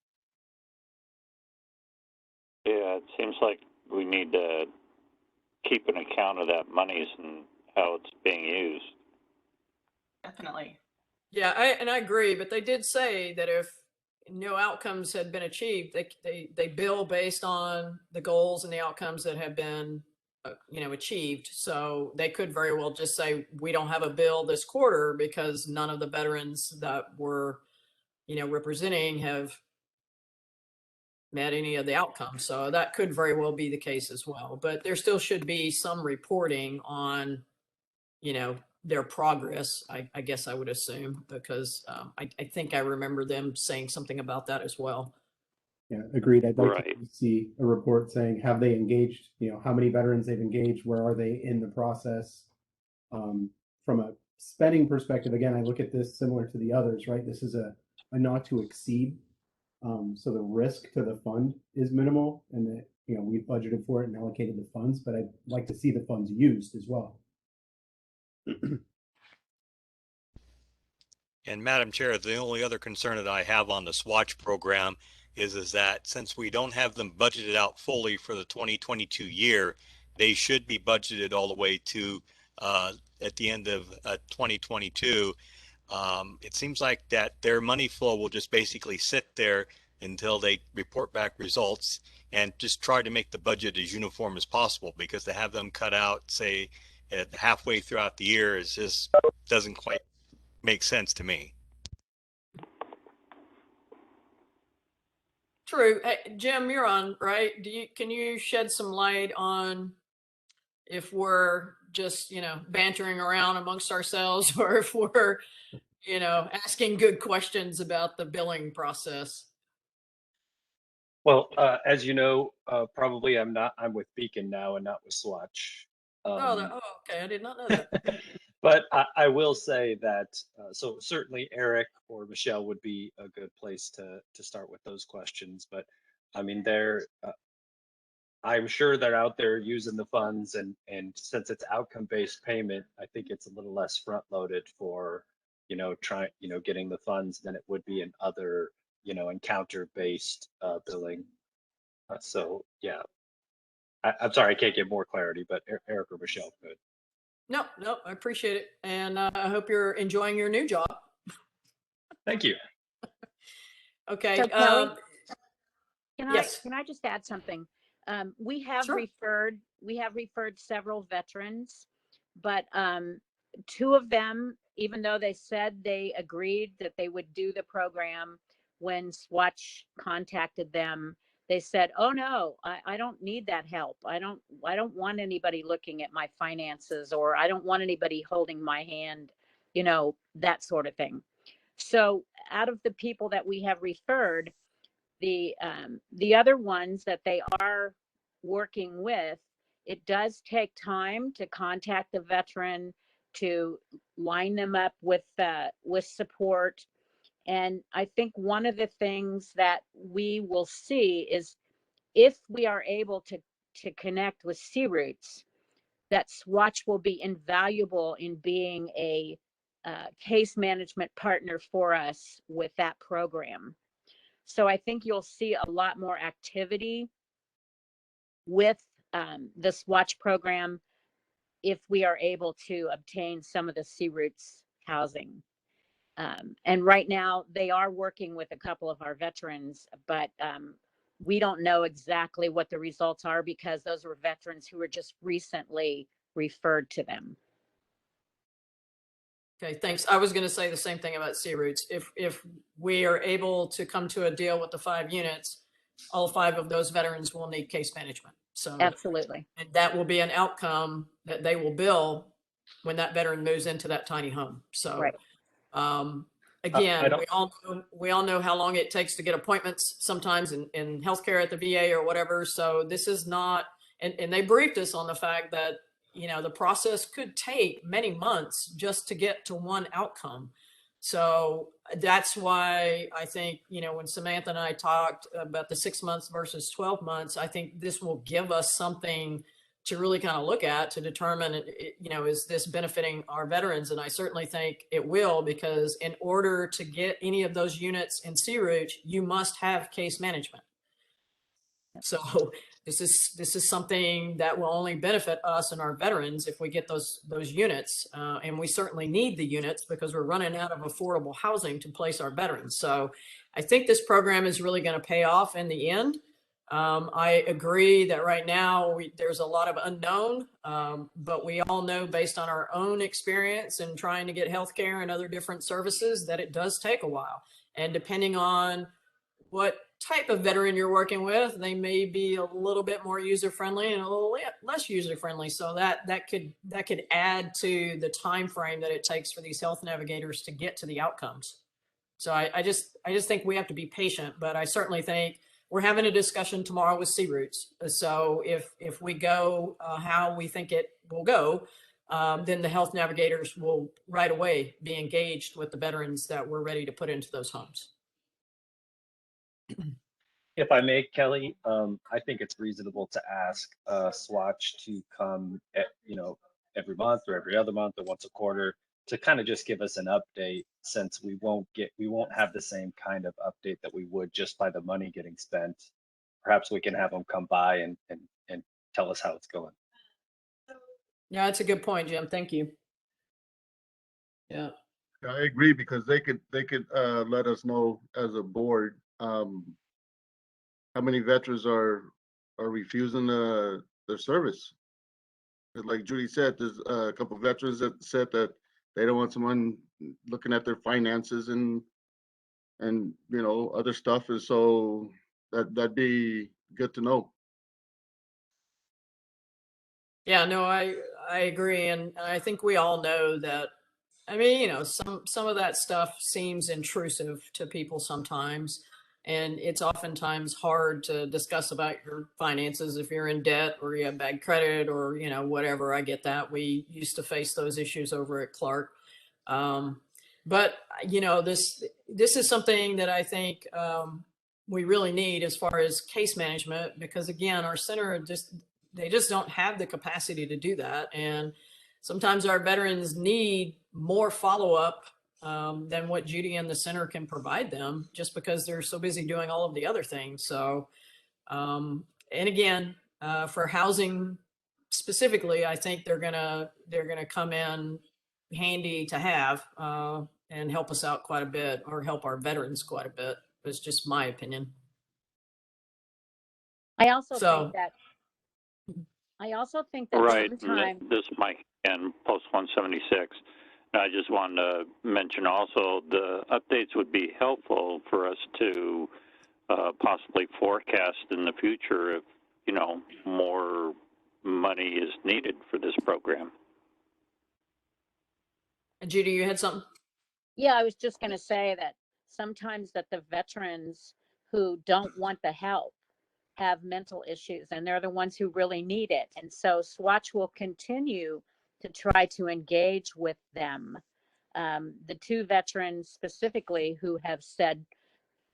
Speaker 14: Yeah, it seems like we need to keep an account of that monies and how it's being used.
Speaker 8: Definitely.
Speaker 1: Yeah, I agree, but they did say that if no outcomes had been achieved. They bill based on the goals and the outcomes that have been, achieved. So they could very well just say, we don't have a bill this quarter because none of the veterans that we're, representing have met any of the outcomes. So that could very well be the case as well. But there still should be some reporting on, their progress, I guess I would assume, because I think I remember them saying something about that as well.
Speaker 13: Yeah, agreed. I'd like
Speaker 14: Right.
Speaker 13: to see a report saying, have they engaged, how many veterans they've engaged, where are they in the process? From a spending perspective, again, I look at this similar to the others, right? This is a not to exceed. So the risk to the fund is minimal, and that, we've budgeted for it and allocated the funds, but I'd like to see the funds used as well.
Speaker 5: And Madam Chair, the only other concern that I have on the SWATch program is that since we don't have them budgeted out fully for the 2022 year, they should be budgeted all the way to at the end of 2022. It seems like that their money flow will just basically sit there until they report back results, and just try to make the budget as uniform as possible, because to have them cut out, say, at halfway throughout the year is just doesn't quite make sense to me.
Speaker 1: True. Hey, Jim, you're on, right? Can you shed some light on if we're just, bantering around amongst ourselves, or if we're, asking good questions about the billing process?
Speaker 11: Well, as you know, probably I'm with Beacon now and not with Swatch.
Speaker 1: Okay. I did not know that.
Speaker 11: But I will say that, so certainly Eric or Michelle would be a good place to start with those questions. But I mean, I'm sure they're out there using the funds, and since it's outcome-based payment, I think it's a little less front-loaded for, getting the funds than it would be in other, encounter-based billing. So yeah, I'm sorry, I can't get more clarity, but Eric or Michelle could.
Speaker 1: No, I appreciate it. And I hope you're enjoying your new job.
Speaker 11: Thank you.
Speaker 1: Okay.
Speaker 7: So Kelly,
Speaker 1: yes.
Speaker 7: Can I just add something? We have
Speaker 1: Sure.
Speaker 7: referred several veterans, but two of them, even though they said they agreed that they would do the program, when Swatch contacted them, they said, "Oh no, I don't need that help. I don't want anybody looking at my finances, or I don't want anybody holding my hand, that sort of thing." So out of the people that we have referred, the other ones that they are working with, it does take time to contact the veteran, to line them up with support. And I think one of the things that we will see is, if we are able to connect with C-Roots, that Swatch will be invaluable in being a case management partner for us with that program. So I think you'll see a lot more activity with the Swatch program if we are able to obtain some of the C-Roots housing. And right now they are working with a couple of our veterans, but we don't know exactly what the results are, because those were veterans who were just recently referred to them.
Speaker 1: Okay, thanks. I was going to say the same thing about C-Roots. If we are able to come to a deal with the 5 units, all 5 of those veterans will need case management. So
Speaker 7: absolutely,
Speaker 1: and that will be an outcome that they will bill when that veteran moves into that tiny home. So
Speaker 7: right.
Speaker 1: Again, we all know how long it takes to get appointments sometimes in healthcare at the VA or whatever. So this is not, and they briefed us on the fact that, the process could take many months just to get to one outcome. So that's why I think, when Samantha and I talked about the 6 months versus 12 months, I think this will give us something to really kind of look at, to determine, is this benefiting our veterans? And I certainly think it will, because in order to get any of those units in C-Roots, you must have case management. So this is something that will only benefit us and our veterans if we get those units, and we certainly need the units because we're running out of affordable housing to place our veterans. So I think this program is really going to pay off in the end. I agree that right now there's a lot of unknown, but we all know based on our own experience in trying to get healthcare and other different services that it does take a while. And depending on what type of veteran you're working with, they may be a little bit more user friendly and a little less user friendly. So that could add to the time frame that it takes for these health navigators to get to the outcomes. So I just think we have to be patient, but I certainly think we're having a discussion tomorrow with C Roots. So if we go how we think it will go, then the health navigators will right away be engaged with the veterans that we're ready to put into those homes.
Speaker 11: If I may, Kelly, I think it's reasonable to ask Swatch to come, every month or every other month or once a quarter to kind of just give us an update, since we won't have the same kind of update that we would just by the money getting spent. Perhaps we can have them come by and tell us how it's going.
Speaker 1: Yeah, that's a good point, Jim. Thank you. Yeah.
Speaker 4: I agree, because they could let us know as a board how many veterans are refusing their service. Like Judy said, there's a couple of veterans that said that they don't want someone looking at their finances and other stuff, and so that'd be good to know.
Speaker 1: Yeah, no, I agree, and I think we all know that. I mean, some of that stuff seems intrusive to people sometimes, and it's oftentimes hard to discuss about your finances if you're in debt or you have bad credit or whatever. I get that. We used to face those issues over at Clark, but this is something that I think we really need as far as case management, because again, our center they just don't have the capacity to do that, and sometimes our veterans need more follow-up than what Judy and the center can provide them, just because they're so busy doing all of the other things. So, and again, for housing specifically, I think they're gonna come in handy to have and help us out quite a bit, or help our veterans quite a bit. It's just my opinion.
Speaker 7: I also think that
Speaker 14: Right.
Speaker 7: sometimes
Speaker 14: This is Mike and Post 176. I just wanted to mention also the updates would be helpful for us to possibly forecast in the future if, more money is needed for this program.
Speaker 1: And Judy, you had something?
Speaker 7: Yeah, I was just going to say that sometimes that the veterans who don't want the help have mental issues, and they're the ones who really need it. And so Swatch will continue to try to engage with them. The two veterans specifically who have said,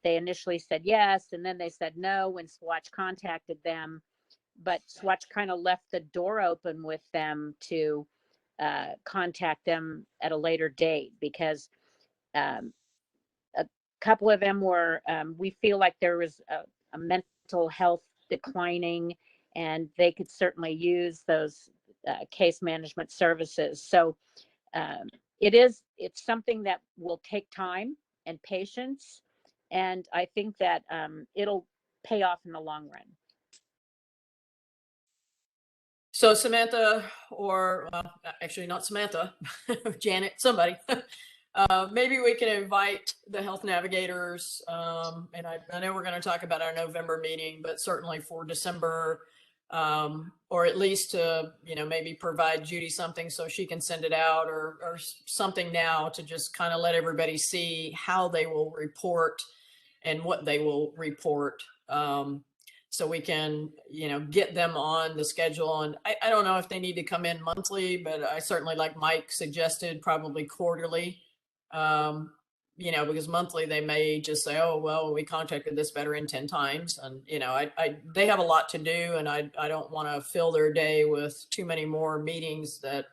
Speaker 7: they initially said yes, and then they said no when Swatch contacted them, but Swatch kind of left the door open with them to contact them at a later date, because a couple of them were, we feel like there was a mental health declining, and they could certainly use those case management services. So it's something that will take time and patience, and I think that it'll pay off in the long run.
Speaker 1: So Samantha, or actually not Samantha, Janet, somebody, maybe we can invite the health navigators, and I know we're going to talk about our November meeting, but certainly for December, or at least to, maybe provide Judy something so she can send it out, or something now to just kind of let everybody see how they will report and what they will report. So we can, get them on the schedule. And I don't know if they need to come in monthly, but I certainly, like Mike suggested, probably quarterly, because monthly they may just say, oh, well, we contacted this veteran 10 times. And, they have a lot to do, and I don't want to fill their day with too many more meetings that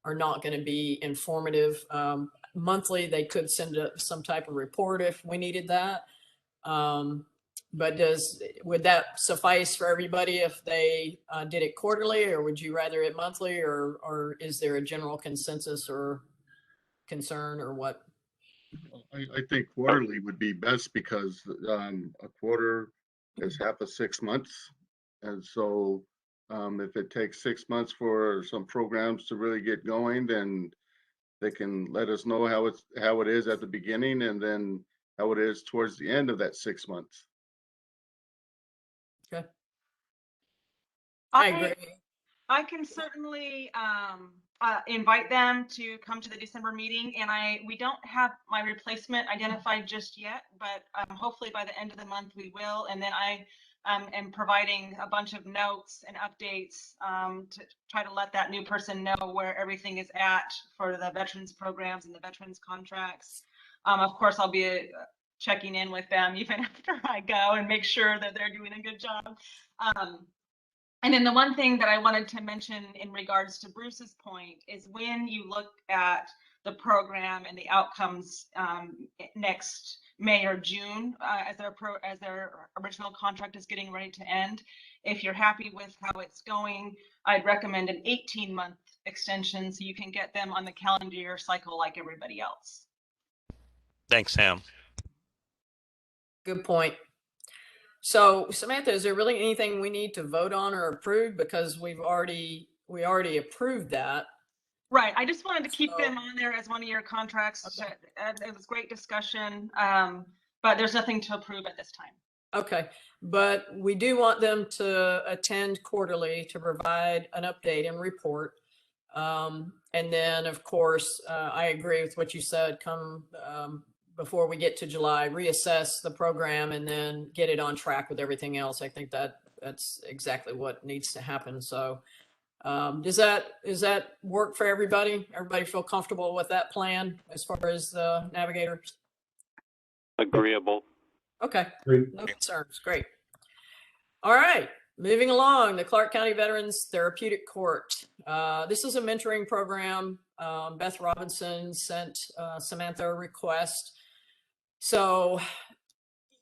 Speaker 1: are not going to be informative. Monthly, they could send some type of report if we needed that. But would that suffice for everybody if they did it quarterly, or would you rather it monthly, or is there a general consensus or concern or what?
Speaker 4: I think quarterly would be best because a quarter is half of 6 months. And so if it takes 6 months for some programs to really get going, then they can let us know how it is at the beginning and then how it is towards the end of that 6 months.
Speaker 1: Okay. I agree.
Speaker 8: I can certainly invite them to come to the December meeting, and we don't have my replacement identified just yet, but hopefully by the end of the month we will. And then I am providing a bunch of notes and updates to try to let that new person know where everything is at for the veterans programs and the veterans contracts. Of course, I'll be checking in with them even after I go and make sure that they're doing a good job. And then the one thing that I wanted to mention in regards to Bruce's point is when you look at the program and the outcomes next May or June, as their original contract is getting ready to end, if you're happy with how it's going, I'd recommend an 18-month extension so you can get them on the calendar year cycle like everybody else.
Speaker 5: Thanks, Sam.
Speaker 1: Good point. So Samantha, is there really anything we need to vote on or approve, because we already approved that?
Speaker 8: Right. I just wanted to keep them on there as one of your contracts. Okay. It was great discussion, but there's nothing to approve at this time.
Speaker 1: Okay, but we do want them to attend quarterly to provide an update and report. And then, of course, I agree with what you said. Come before we get to July, reassess the program and then get it on track with everything else. I think that's exactly what needs to happen. So does that work for everybody? Everybody feel comfortable with that plan as far as the navigators?
Speaker 14: Agreeable.
Speaker 1: Okay, no concerns. Great. All right, moving along, the Clark County Veterans Therapeutic Court. This is a mentoring program. Beth Robinson sent Samantha a request. So,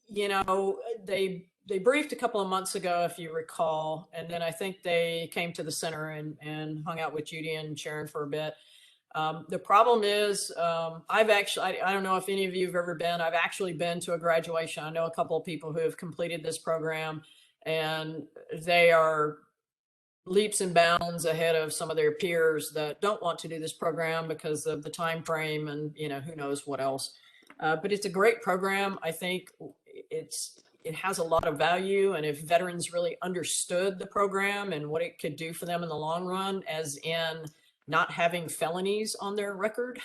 Speaker 1: you know, they briefed a couple of months ago, if you recall, and then I think they came to the center and hung out with Judy and Sharon for a bit. The problem is, I don't know if any of you have ever been, I've actually been to a graduation. I know a couple of people who have completed this program, and they are leaps and bounds ahead of some of their peers that don't want to do this program because of the time frame and, you know, who knows what else. But it's a great program. I think it has a lot of value, and if veterans really understood the program and what it could do for them in the long run, as in not having felonies on their record,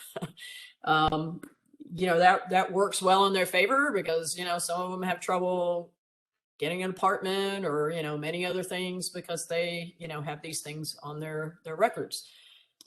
Speaker 1: you know, that works well in their favor, because, you know, some of them have trouble getting an apartment or, you know, many other things because they, you know, have these things on their records.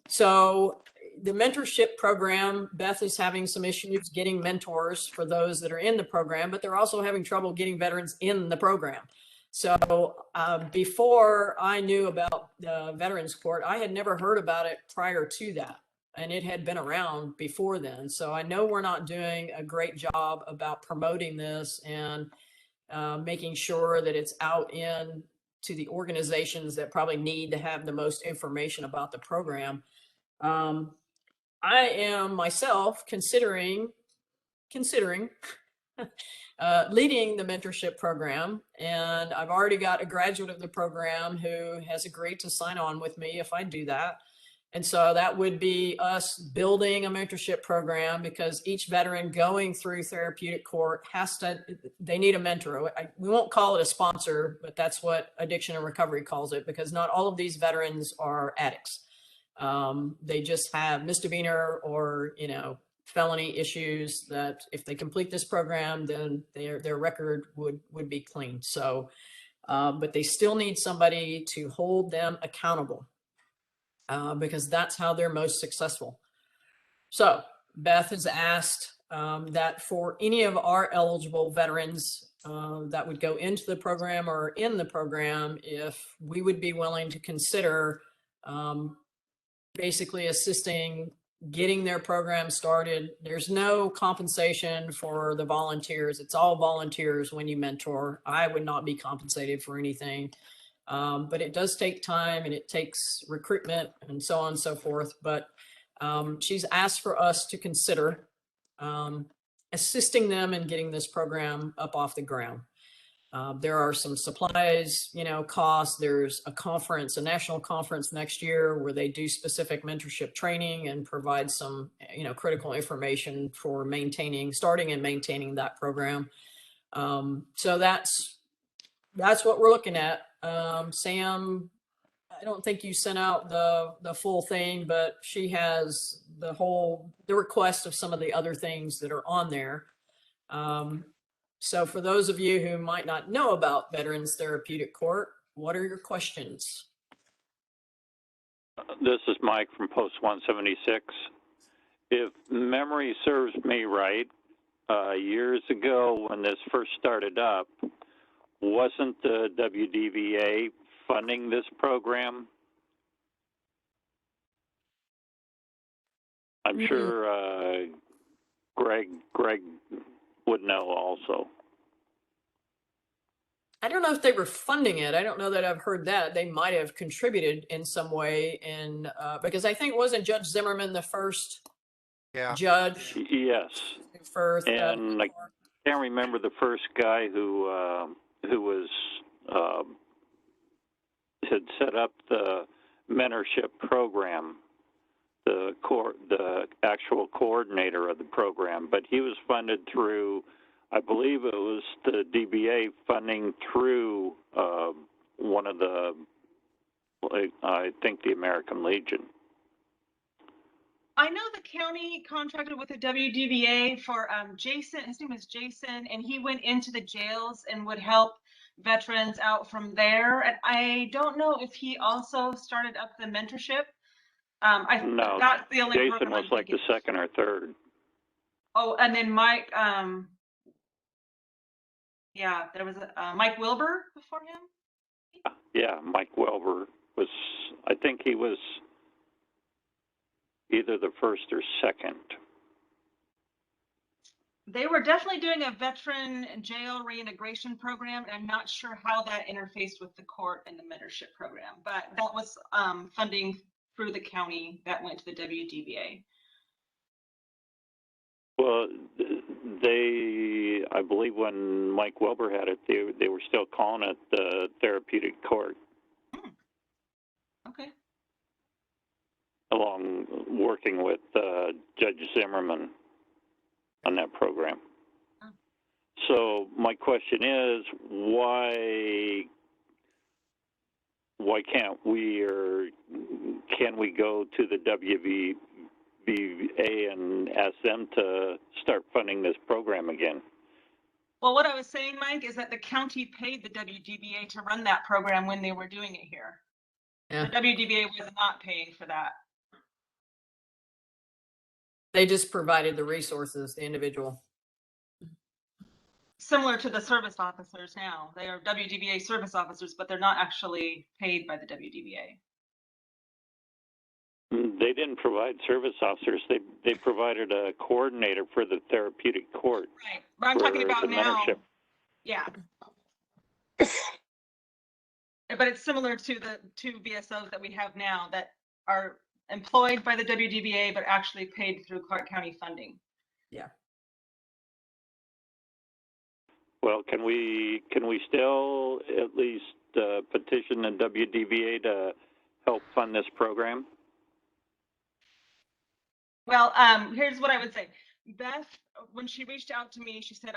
Speaker 1: So the mentorship program, Beth is having some issues getting mentors for those that are in the program, but they're also having trouble getting veterans in the program. So before I knew about the Veterans Court, I had never heard about it prior to that, and it had been around before then. So I know we're not doing a great job about promoting this and making sure that it's out in to the organizations that probably need to have the most information about the program. I am myself considering leading the mentorship program, and I've already got a graduate of the program who has agreed to sign on with me if I do that. And so that would be us building a mentorship program, because each veteran going through therapeutic court they need a mentor. We won't call it a sponsor, but that's what Addiction and Recovery calls it, because not all of these veterans are addicts. They just have misdemeanor or, you know, felony issues that if they complete this program, then their record would be clean. So, but they still need somebody to hold them accountable, because that's how they're most successful. So Beth has asked that for any of our eligible veterans that would go into the program or in the program, if we would be willing to consider basically assisting getting their program started. There's no compensation for the volunteers. It's all volunteers when you mentor. I would not be compensated for anything. But it does take time and it takes recruitment and so on and so forth. But she's asked for us to consider assisting them in getting this program up off the ground. There are some supplies, costs. There's a conference, a national conference next year where they do specific mentorship training and provide some, critical information for starting and maintaining that program. So that's what we're looking at. Sam, I don't think you sent out the full thing, but she has the request of some of the other things that are on there. So for those of you who might not know about Veterans Therapeutic Court, what are your questions?
Speaker 14: This is Mike from Post 176. If memory serves me right, years ago when this first started up, wasn't the WDVA funding this program? I'm sure Greg would know also.
Speaker 1: I don't know if they were funding it. I don't know that I've heard that. They might have contributed in some way, because I think wasn't Judge Zimmerman the first judge?
Speaker 14: Yes. And I can't remember the first guy who was had set up the mentorship program, the actual coordinator of the program, but he was funded through, I believe it was the DBA funding through one of I think the American Legion.
Speaker 8: I know the county contracted with the WDVA for Jason. His name is Jason, and he went into the jails and would help veterans out from there. And I don't know if he also started up the mentorship.
Speaker 14: No,
Speaker 8: that's the only
Speaker 14: Jason was like the second or third.
Speaker 8: Oh, and then Mike, yeah, there was Mike Wilbur before him.
Speaker 14: Yeah, Mike Wilbur was, I think he was either the first or second.
Speaker 8: They were definitely doing a veteran jail reintegration program, and I'm not sure how that interfaced with the court and the mentorship program, but that was funding through the county that went to the WDVA.
Speaker 14: Well, I believe when Mike Wilbur had it, they were still calling it the therapeutic court.
Speaker 8: Okay.
Speaker 14: Along working with Judge Zimmerman on that program. Oh. So my question is, why can't we, or can we go to the WVA and ask them to start funding this program again?
Speaker 8: Well, what I was saying, Mike, is that the county paid the WDVA to run that program when they were doing it here. Yeah. The WDVA was not paying for that.
Speaker 1: They just provided the resources, the individual.
Speaker 8: Similar to the service officers now. They are WDVA service officers, but they're not actually paid by the WDVA.
Speaker 14: They didn't provide service officers. They provided a coordinator for the therapeutic court.
Speaker 8: Right, but I'm talking about now.
Speaker 14: Mentorship.
Speaker 8: Yeah. But it's similar to the two VSOs that we have now that are employed by the WDVA, but actually paid through Clark County funding.
Speaker 1: Yeah.
Speaker 14: Well, can we still at least petition the WDVA to help fund this program?
Speaker 8: Well, here's what I would say. Beth, when she reached out to me, she said,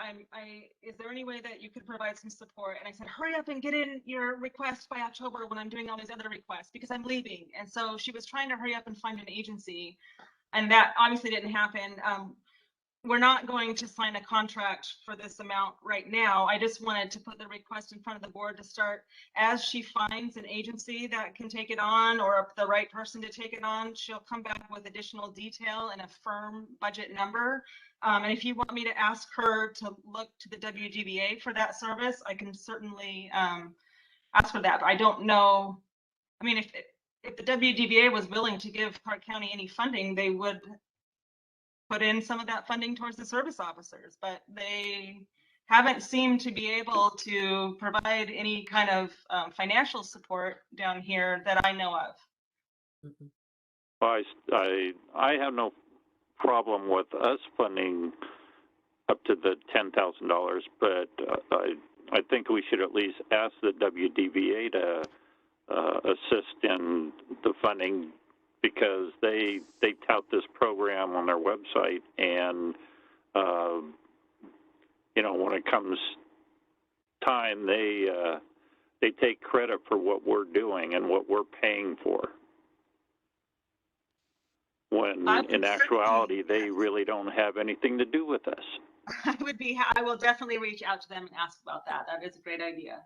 Speaker 8: is there any way that you could provide some support? And I said, hurry up and get in your request by October when I'm doing all these other requests because I'm leaving. And so she was trying to hurry up and find an agency, and that obviously didn't happen. We're not going to sign a contract for this amount right now. I just wanted to put the request in front of the board to start as she finds an agency that can take it on, or the right person to take it on. She'll come back with additional detail and a firm budget number. And if you want me to ask her to look to the WDVA for that service, I can certainly ask for that. But I don't know. I mean, if the WDVA was willing to give Clark County any funding, they would put in some of that funding towards the service officers, but they haven't seemed to be able to provide any kind of financial support down here that I know of.
Speaker 14: I have no problem with us funding up to the $10,000, but I think we should at least ask the WDVA to assist in the funding, because they tout this program on their website, and you know, when it comes time, they take credit for what we're doing and what we're paying for, when in actuality they really don't have anything to do with us.
Speaker 8: I will definitely reach out to them and ask about that. That is a great idea.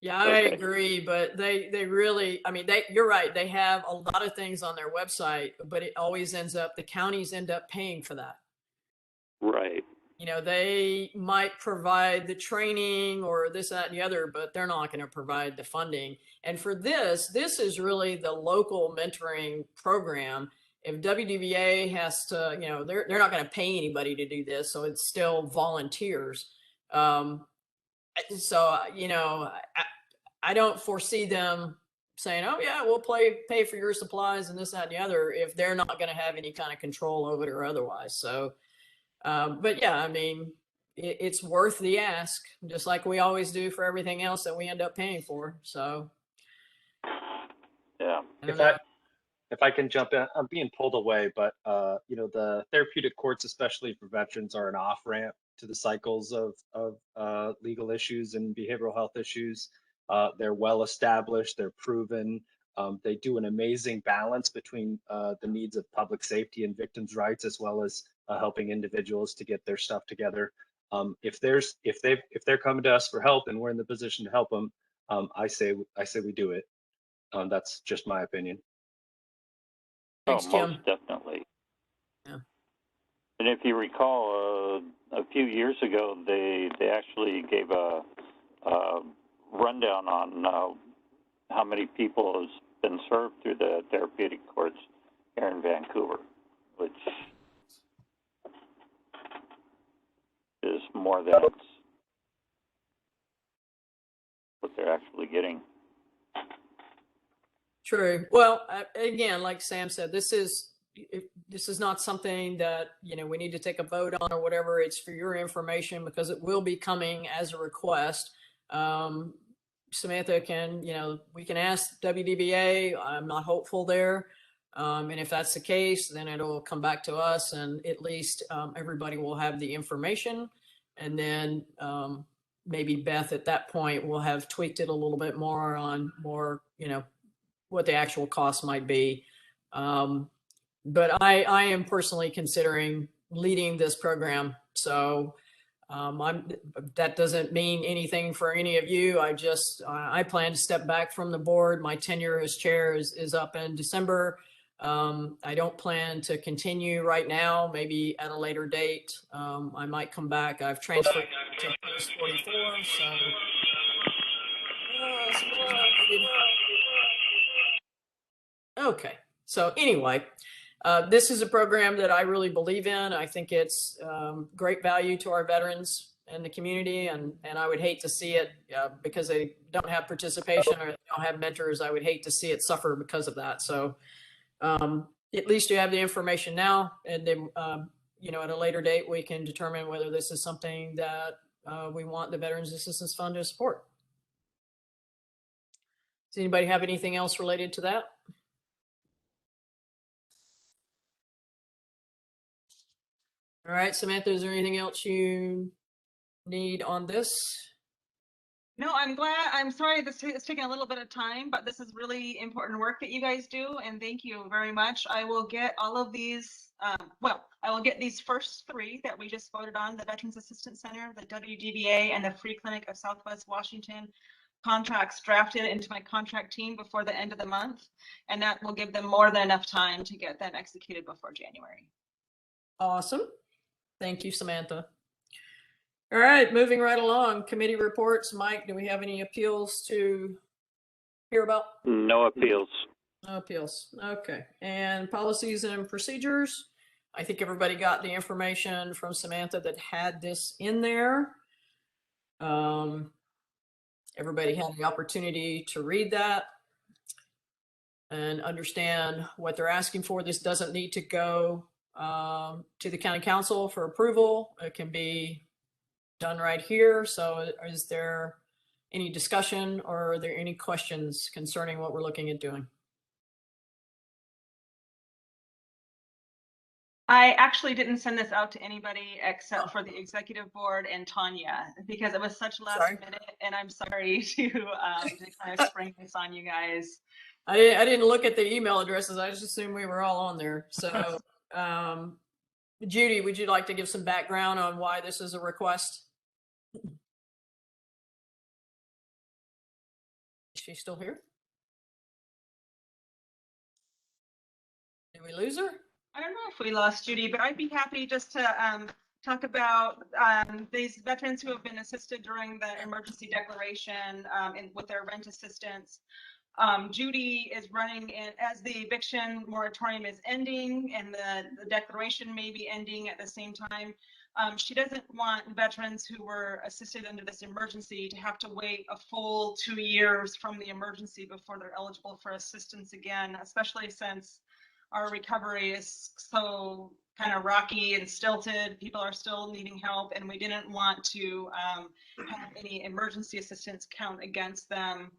Speaker 1: Yeah, I agree, but they really, I mean, you're right. They have a lot of things on their website, but it always ends up, the counties end up paying for that.
Speaker 14: Right.
Speaker 1: You know, they might provide the training or this, that, and the other, but they're not going to provide the funding. And for this is really the local mentoring program. If WDVA has to, you know, they're not going to pay anybody to do this, so it's still volunteers. So, you know, I don't foresee them saying, oh yeah, we'll pay for your supplies and this, that, and the other, if they're not going to have any kind of control over it or otherwise. So, but yeah, I mean, it's worth the ask, just like we always do for everything else that we end up paying for. So,
Speaker 14: yeah.
Speaker 11: If I can jump in, I'm being pulled away, but you know, the therapeutic courts, especially for veterans, are an off ramp to the cycles of legal issues and behavioral health issues. They're well established, they're proven. They do an amazing balance between the needs of public safety and victims' rights, as well as helping individuals to get their stuff together. If they're coming to us for help and we're in the position to help them, I say we do it. That's just my opinion.
Speaker 1: Thanks, Jim.
Speaker 14: Most definitely.
Speaker 1: Yeah.
Speaker 14: And if you recall, a few years ago, they actually gave a rundown on how many people has been served through the therapeutic courts here in Vancouver, which is more than what they're actually getting.
Speaker 1: True. Well, again, like Sam said, this is not something that, you know, we need to take a vote on or whatever. It's for your information, because it will be coming as a request. Samantha can, you know, we can ask WDVA. I'm not hopeful there. And if that's the case, then it'll come back to us, and at least everybody will have the information. And then maybe Beth at that point will have tweaked it a little bit more on you know, what the actual cost might be. But I am personally considering leading this program. So that doesn't mean anything for any of you. I plan to step back from the board. My tenure as chair is up in December. I don't plan to continue right now, maybe at a later date. I might come back. I've transferred to post 44, so okay. So anyway, this is a program that I really believe in. I think it's great value to our veterans and the community, and I would hate to see it because they don't have participation or they don't have mentors. I would hate to see it suffer because of that. So at least you have the information now, and then you know, at a later date we can determine whether this is something that we want the Veterans Assistance Fund to support. Does anybody have anything else related to that? All right, Samantha, is there anything else you need on this?
Speaker 8: No, I'm sorry this is taking a little bit of time, but this is really important work that you guys do, and thank you very much. I will get all of these, I will get these first three that we just voted on, the Veterans Assistance Center, the WDVA, and the Free Clinic of Southwest Washington contracts drafted into my contract team before the end of the month, and that will give them more than enough time to get them executed before January.
Speaker 1: Awesome. Thank you, Samantha. All right, moving right along. Committee reports. Mike, do we have any appeals to hear about?
Speaker 14: No appeals.
Speaker 1: No appeals. Okay. And policies and procedures. I think everybody got the information from Samantha that had this in there. Everybody had the opportunity to read that and understand what they're asking for. This doesn't need to go to the county council for approval. It can be done right here. So is there any discussion or are there any questions concerning what we're looking at doing?
Speaker 8: I actually didn't send this out to anybody except for the executive board and Tanya because it was such last minute, and I'm sorry to kind of spring this on you guys.
Speaker 1: I didn't look at the email addresses. I just assumed we were all on there. So, Judy, would you like to give some background on why this is a request? Is she still here? Did we lose her?
Speaker 8: I don't know if we lost Judy, but I'd be happy just to talk about these veterans who have been assisted during the emergency declaration with their rent assistance. Judy is running in as the eviction moratorium is ending and the declaration may be ending at the same time. She doesn't want veterans who were assisted under this emergency to have to wait a full 2 years from the emergency before they're eligible for assistance again, especially since our recovery is so kind of rocky and stilted. People are still needing help, and we didn't want to have any emergency assistance count against them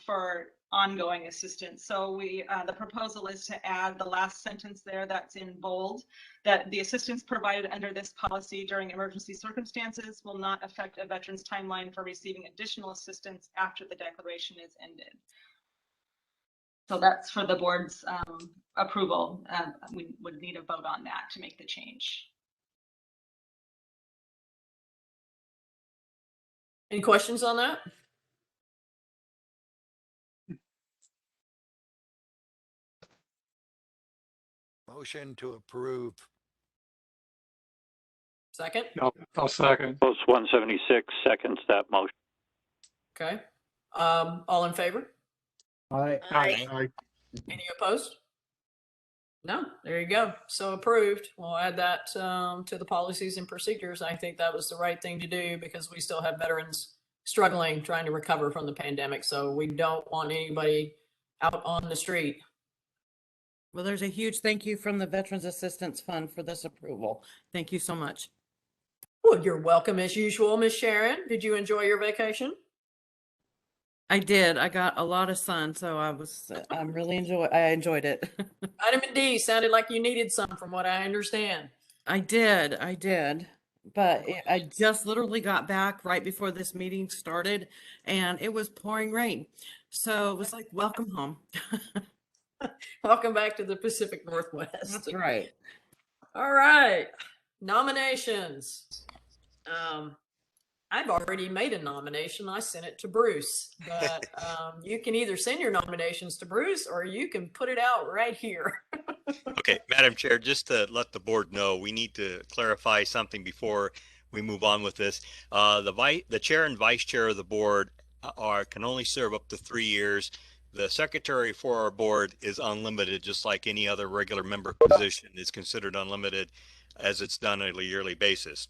Speaker 8: for ongoing assistance. So the proposal is to add the last sentence there that's in bold, that the assistance provided under this policy during emergency circumstances will not affect a veteran's timeline for receiving additional assistance after the declaration is ended. So that's for the board's approval. We would need a vote on that to make the change.
Speaker 1: Any questions on that?
Speaker 2: Motion to approve.
Speaker 1: Second?
Speaker 9: No, I'll second.
Speaker 14: Post 176 seconds that motion.
Speaker 1: Okay. All in favor?
Speaker 13: Aye.
Speaker 9: Aye.
Speaker 1: Any opposed? No, there you go. So approved. We'll add that to the policies and procedures. I think that was the right thing to do because we still have veterans struggling, trying to recover from the pandemic. So we don't want anybody out on the street.
Speaker 15: Well, there's a huge thank you from the Veterans Assistance Fund for this approval. Thank you so much.
Speaker 1: Well, you're welcome as usual, Miss Sharon. Did you enjoy your vacation?
Speaker 15: I did. I got a lot of sun, so I enjoyed it.
Speaker 1: Vitamin D sounded like you needed some from what I understand.
Speaker 15: I did. But I just literally got back right before this meeting started and it was pouring rain. So it was like, welcome home.
Speaker 1: Welcome back to the Pacific Northwest.
Speaker 15: That's right.
Speaker 1: All right. Nominations. I've already made a nomination. I sent it to Bruce, but you can either send your nominations to Bruce or you can put it out right here.
Speaker 5: Okay, Madam Chair, just to let the board know, we need to clarify something before we move on with this. The chair and vice chair of the board can only serve up to 3 years. The secretary for our board is unlimited, just like any other regular member position is considered unlimited as it's done on a yearly basis.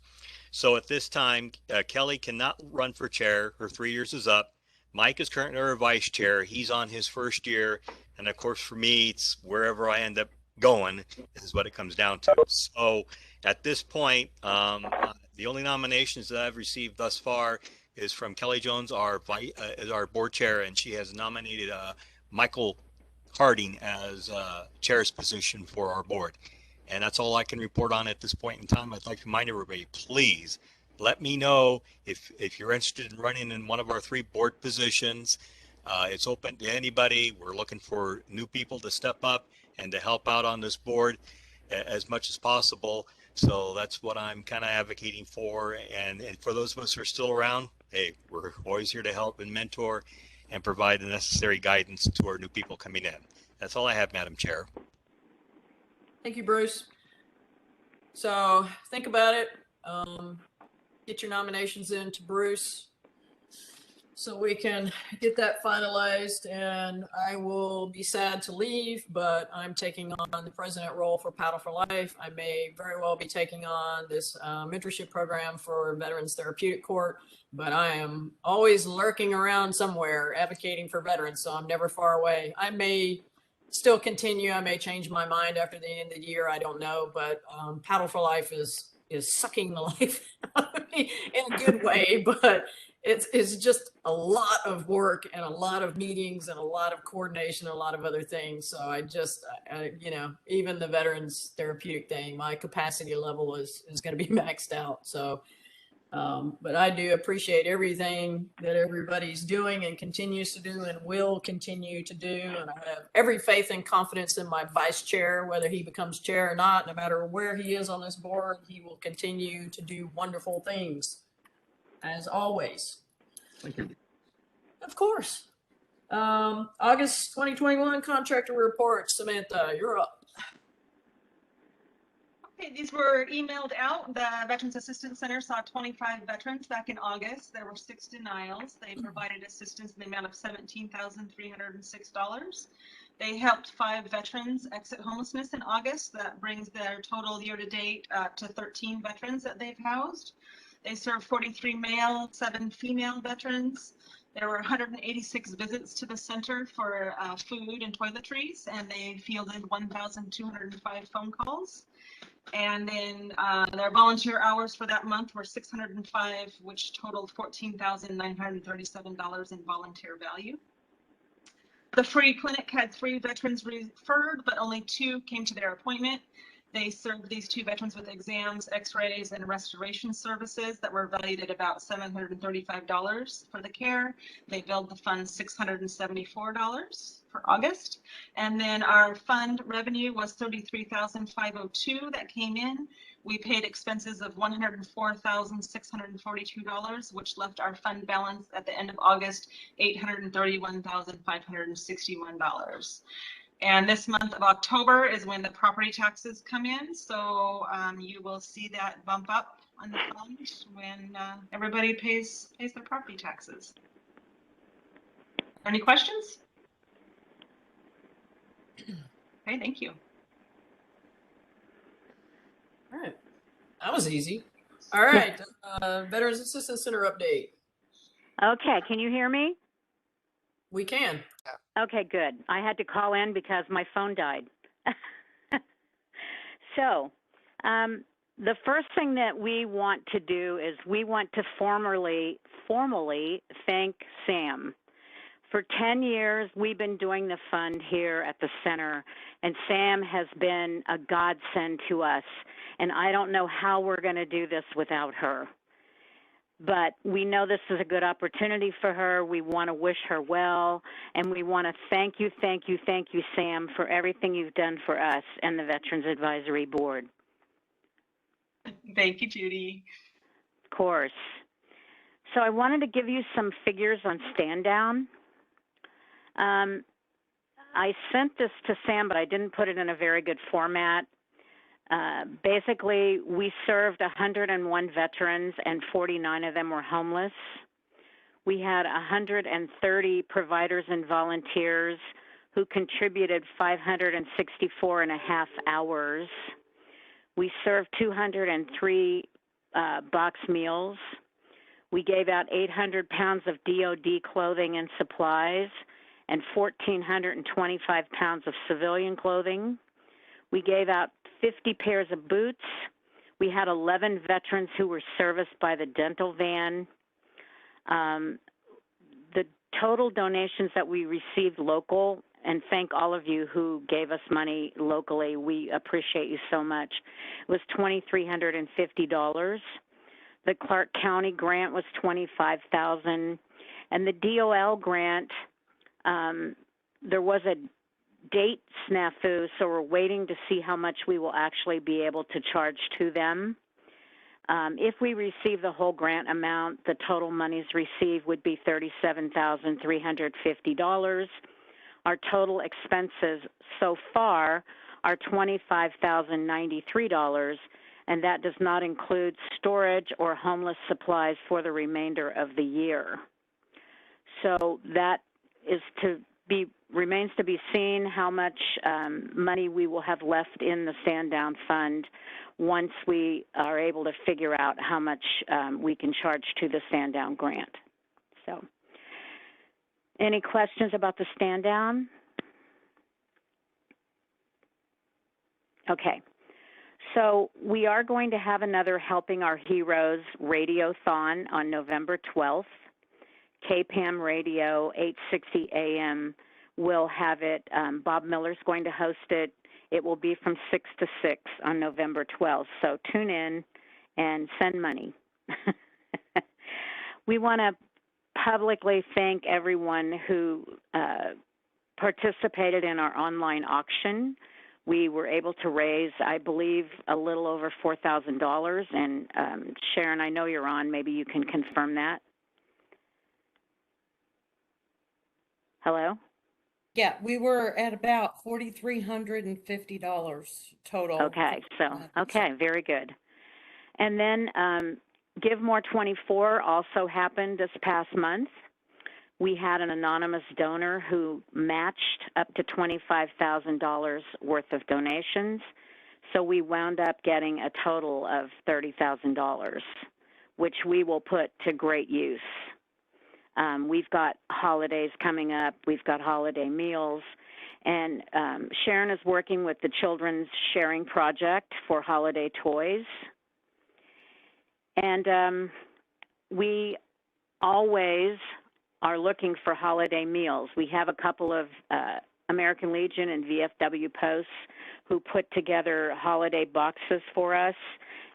Speaker 5: So at this time, Kelly cannot run for chair. Her 3 years is up. Mike is currently our vice chair. He's on his first year. And of course, for me, it's wherever I end up going is what it comes down to. So at this point, the only nominations that I've received thus far is from Kelly Jones, our board chair, and she has nominated Michael Harding as chair's position for our board. And that's all I can report on at this point in time. I'd like to remind everybody, please let me know if you're interested in running in one of our 3 board positions. It's open to anybody. We're looking for new people to step up and to help out on this board as much as possible. So that's what I'm kind of advocating for. And for those of us who are still around, hey, we're always here to help and mentor and provide the necessary guidance to our new people coming in. That's all I have, Madam Chair.
Speaker 1: Thank you, Bruce. So think about it. Get your nominations in to Bruce. so we can get that finalized. And I will be sad to leave, but I'm taking on the president role for Paddle for Life. I may very well be taking on this mentorship program for Veterans Therapeutic Court, but I am always lurking around somewhere advocating for veterans, so I'm never far away. I may still continue. I may change my mind after the end of the year. I don't know, but Paddle for Life is sucking the life out of me in a good way, but it's just a lot of work and a lot of meetings and a lot of coordination and a lot of other things. So you know, even the veterans therapeutic thing, my capacity level is going to be maxed out. So, but I do appreciate everything that everybody's doing and continues to do and will continue to do. And I have every faith and confidence in my vice chair, whether he becomes chair or not, no matter where he is on this board, he will continue to do wonderful things. As always.
Speaker 4: Thank you.
Speaker 1: Of course. August 2021 contractor report. Samantha, you're up.
Speaker 8: Okay, these were emailed out. The Veterans Assistance Center saw 25 veterans back in August. There were 6 denials. They provided assistance in the amount of $17,306. They helped 5 veterans exit homelessness in August. That brings their total year to date to 13 veterans that they've housed. They served 43 male, 7 female veterans. There were 186 visits to the center for food and toiletries, and they fielded 1,205 phone calls. And then their volunteer hours for that month were 605, which totaled $14,937 in volunteer value. The free clinic had 3 veterans referred, but only 2 came to their appointment. They served these 2 veterans with exams, x-rays, and restoration services that were valued at about $735 for the care. They billed the fund $674 for August. And then our fund revenue was $33,502 that came in. We paid expenses of $104,642, which left our fund balance at the end of August $831,561. And this month of October is when the property taxes come in. So you will see that bump up on the fund when everybody pays their property taxes. Any questions? Okay, thank you.
Speaker 1: All right. That was easy. All right. Veterans Assistance Center update.
Speaker 16: Okay, can you hear me?
Speaker 1: We can.
Speaker 16: Okay, good. I had to call in because my phone died. So, the first thing that we want to do is we want to formally thank Sam. For 10 years, we've been doing the fund here at the center, and Sam has been a godsend to us. And I don't know how we're going to do this without her. But we know this is a good opportunity for her. We want to wish her well, and we want to thank you, Sam, for everything you've done for us and the Veterans Advisory Board.
Speaker 8: Thank you, Judy.
Speaker 16: Of course. So I wanted to give you some figures on stand down. I sent this to Sam, but I didn't put it in a very good format. Basically, we served 101 veterans, and 49 of them were homeless. We had 130 providers and volunteers who contributed 564 and a half hours. We served 203 box meals. We gave out 800 pounds of DOD clothing and supplies and 1,425 pounds of civilian clothing. We gave out 50 pairs of boots. We had 11 veterans who were serviced by the dental van. The total donations that we received local, and thank all of you who gave us money locally. We appreciate you so much. It was $2,350. The Clark County grant was $25,000, and the DOL grant, there was a date snafu, so we're waiting to see how much we will actually be able to charge to them. If we receive the whole grant amount, the total monies received would be $37,350. Our total expenses so far are $25,093, and that does not include storage or homeless supplies for the remainder of the year. So that is remains to be seen how much money we will have left in the stand down fund once we are able to figure out how much we can charge to the stand down grant. So, any questions about the stand down? Okay. So we are going to have another Helping Our Heroes Radiothon on November 12th. KPAM Radio 860 AM will have it. Bob Miller's going to host it. It will be from 6 to 6 on November 12th. So tune in and send money. We want to publicly thank everyone who participated in our online auction. We were able to raise, I believe, a little over $4,000. And Sharon, I know you're on. Maybe you can confirm that. Hello?
Speaker 15: Yeah, we were at about $4,350 total.
Speaker 16: Okay, so, okay, very good. And then Give More 24 also happened this past month. We had an anonymous donor who matched up to $25,000 worth of donations. So we wound up getting a total of $30,000, which we will put to great use. We've got holidays coming up. We've got holiday meals. And Sharon is working with the Children's Sharing Project for holiday toys. And we always are looking for holiday meals. We have a couple of American Legion and VFW posts who put together holiday boxes for us,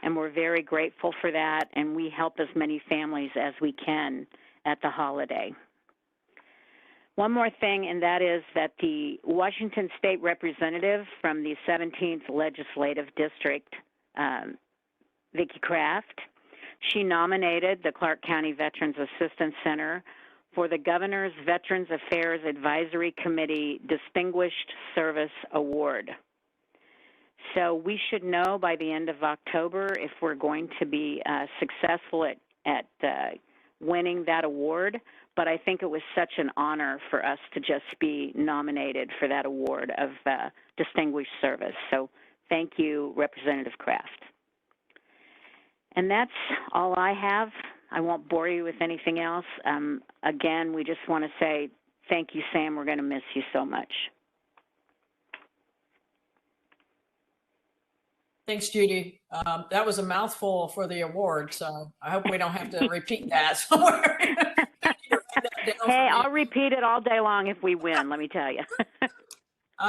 Speaker 16: and we're very grateful for that, and we help as many families as we can at the holiday. One more thing, and that is that the Washington State Representative from the 17th Legislative District, Vicki Kraft, she nominated the Clark County Veterans Assistance Center for the Governor's Veterans Affairs Advisory Committee Distinguished Service Award. So we should know by the end of October if we're going to be successful at winning that award, but I think it was such an honor for us to just be nominated for that award of distinguished service. So thank you, Representative Kraft. And that's all I have. I won't bore you with anything else. Again, we just want to say thank you, Sam. We're going to miss you so much.
Speaker 1: Thanks, Judy. That was a mouthful for the award, so I hope we don't have to repeat that somewhere.
Speaker 16: Hey, I'll repeat it all day long if we win, let me tell you.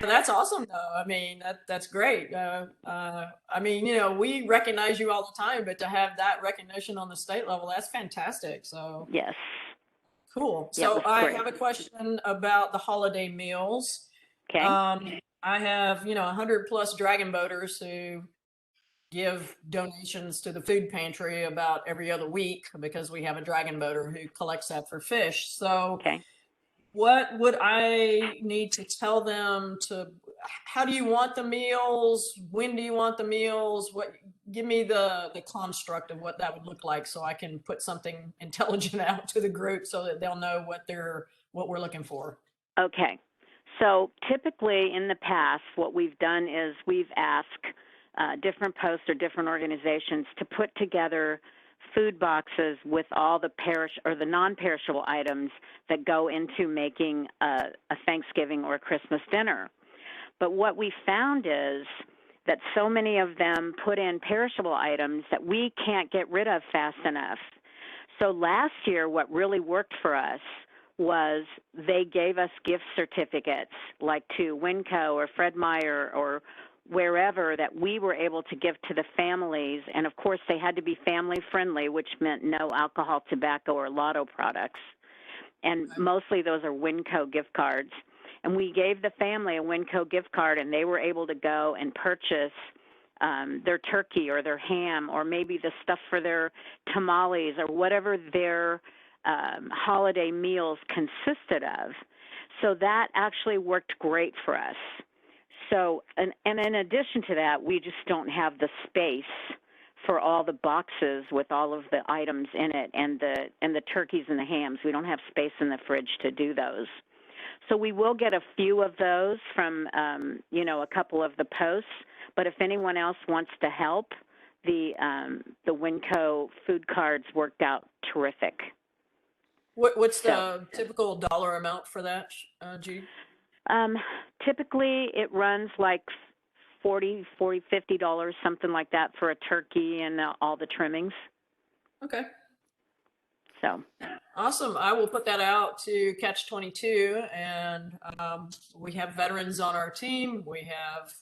Speaker 1: That's awesome, though. I mean, that's great. I mean, you know, we recognize you all the time, but to have that recognition on the state level, that's fantastic. So
Speaker 16: yes,
Speaker 1: cool.
Speaker 16: Yeah,
Speaker 1: So I
Speaker 16: great.
Speaker 1: have a question about the holiday meals.
Speaker 16: Okay.
Speaker 1: I have, 100 plus dragon boaters who give donations to the food pantry about every other week because we have a dragon boater who collects that for fish. So
Speaker 16: okay.
Speaker 1: What would I need to tell them how do you want the meals? When do you want the meals? Give me the construct of what that would look like so I can put something intelligent out to the group so that they'll know what we're looking for.
Speaker 16: Okay. So typically in the past, what we've done is we've asked different posts or different organizations to put together food boxes with all the the non-perishable items that go into making a Thanksgiving or a Christmas dinner. But what we found is that so many of them put in perishable items that we can't get rid of fast enough. So last year, what really worked for us was they gave us gift certificates like to Winco or Fred Meyer or wherever that we were able to give to the families. And of course, they had to be family friendly, which meant no alcohol, tobacco, or lotto products. And mostly those are Winco gift cards. And we gave the family a Winco gift card, and they were able to go and purchase their turkey or their ham or maybe the stuff for their tamales or whatever their holiday meals consisted of. So that actually worked great for us. So, and in addition to that, we just don't have the space for all the boxes with all of the items in it and the turkeys and the hams. We don't have space in the fridge to do those. So we will get a few of those from, you know, a couple of the posts. But if anyone else wants to help, the Winco food cards worked out terrific.
Speaker 1: What's the typical dollar amount for that, Judy?
Speaker 16: Typically, it runs like $40, $50, something like that for a turkey and all the trimmings.
Speaker 1: Okay.
Speaker 16: So
Speaker 1: awesome. I will put that out to Catch 22, and we have veterans on our team. We have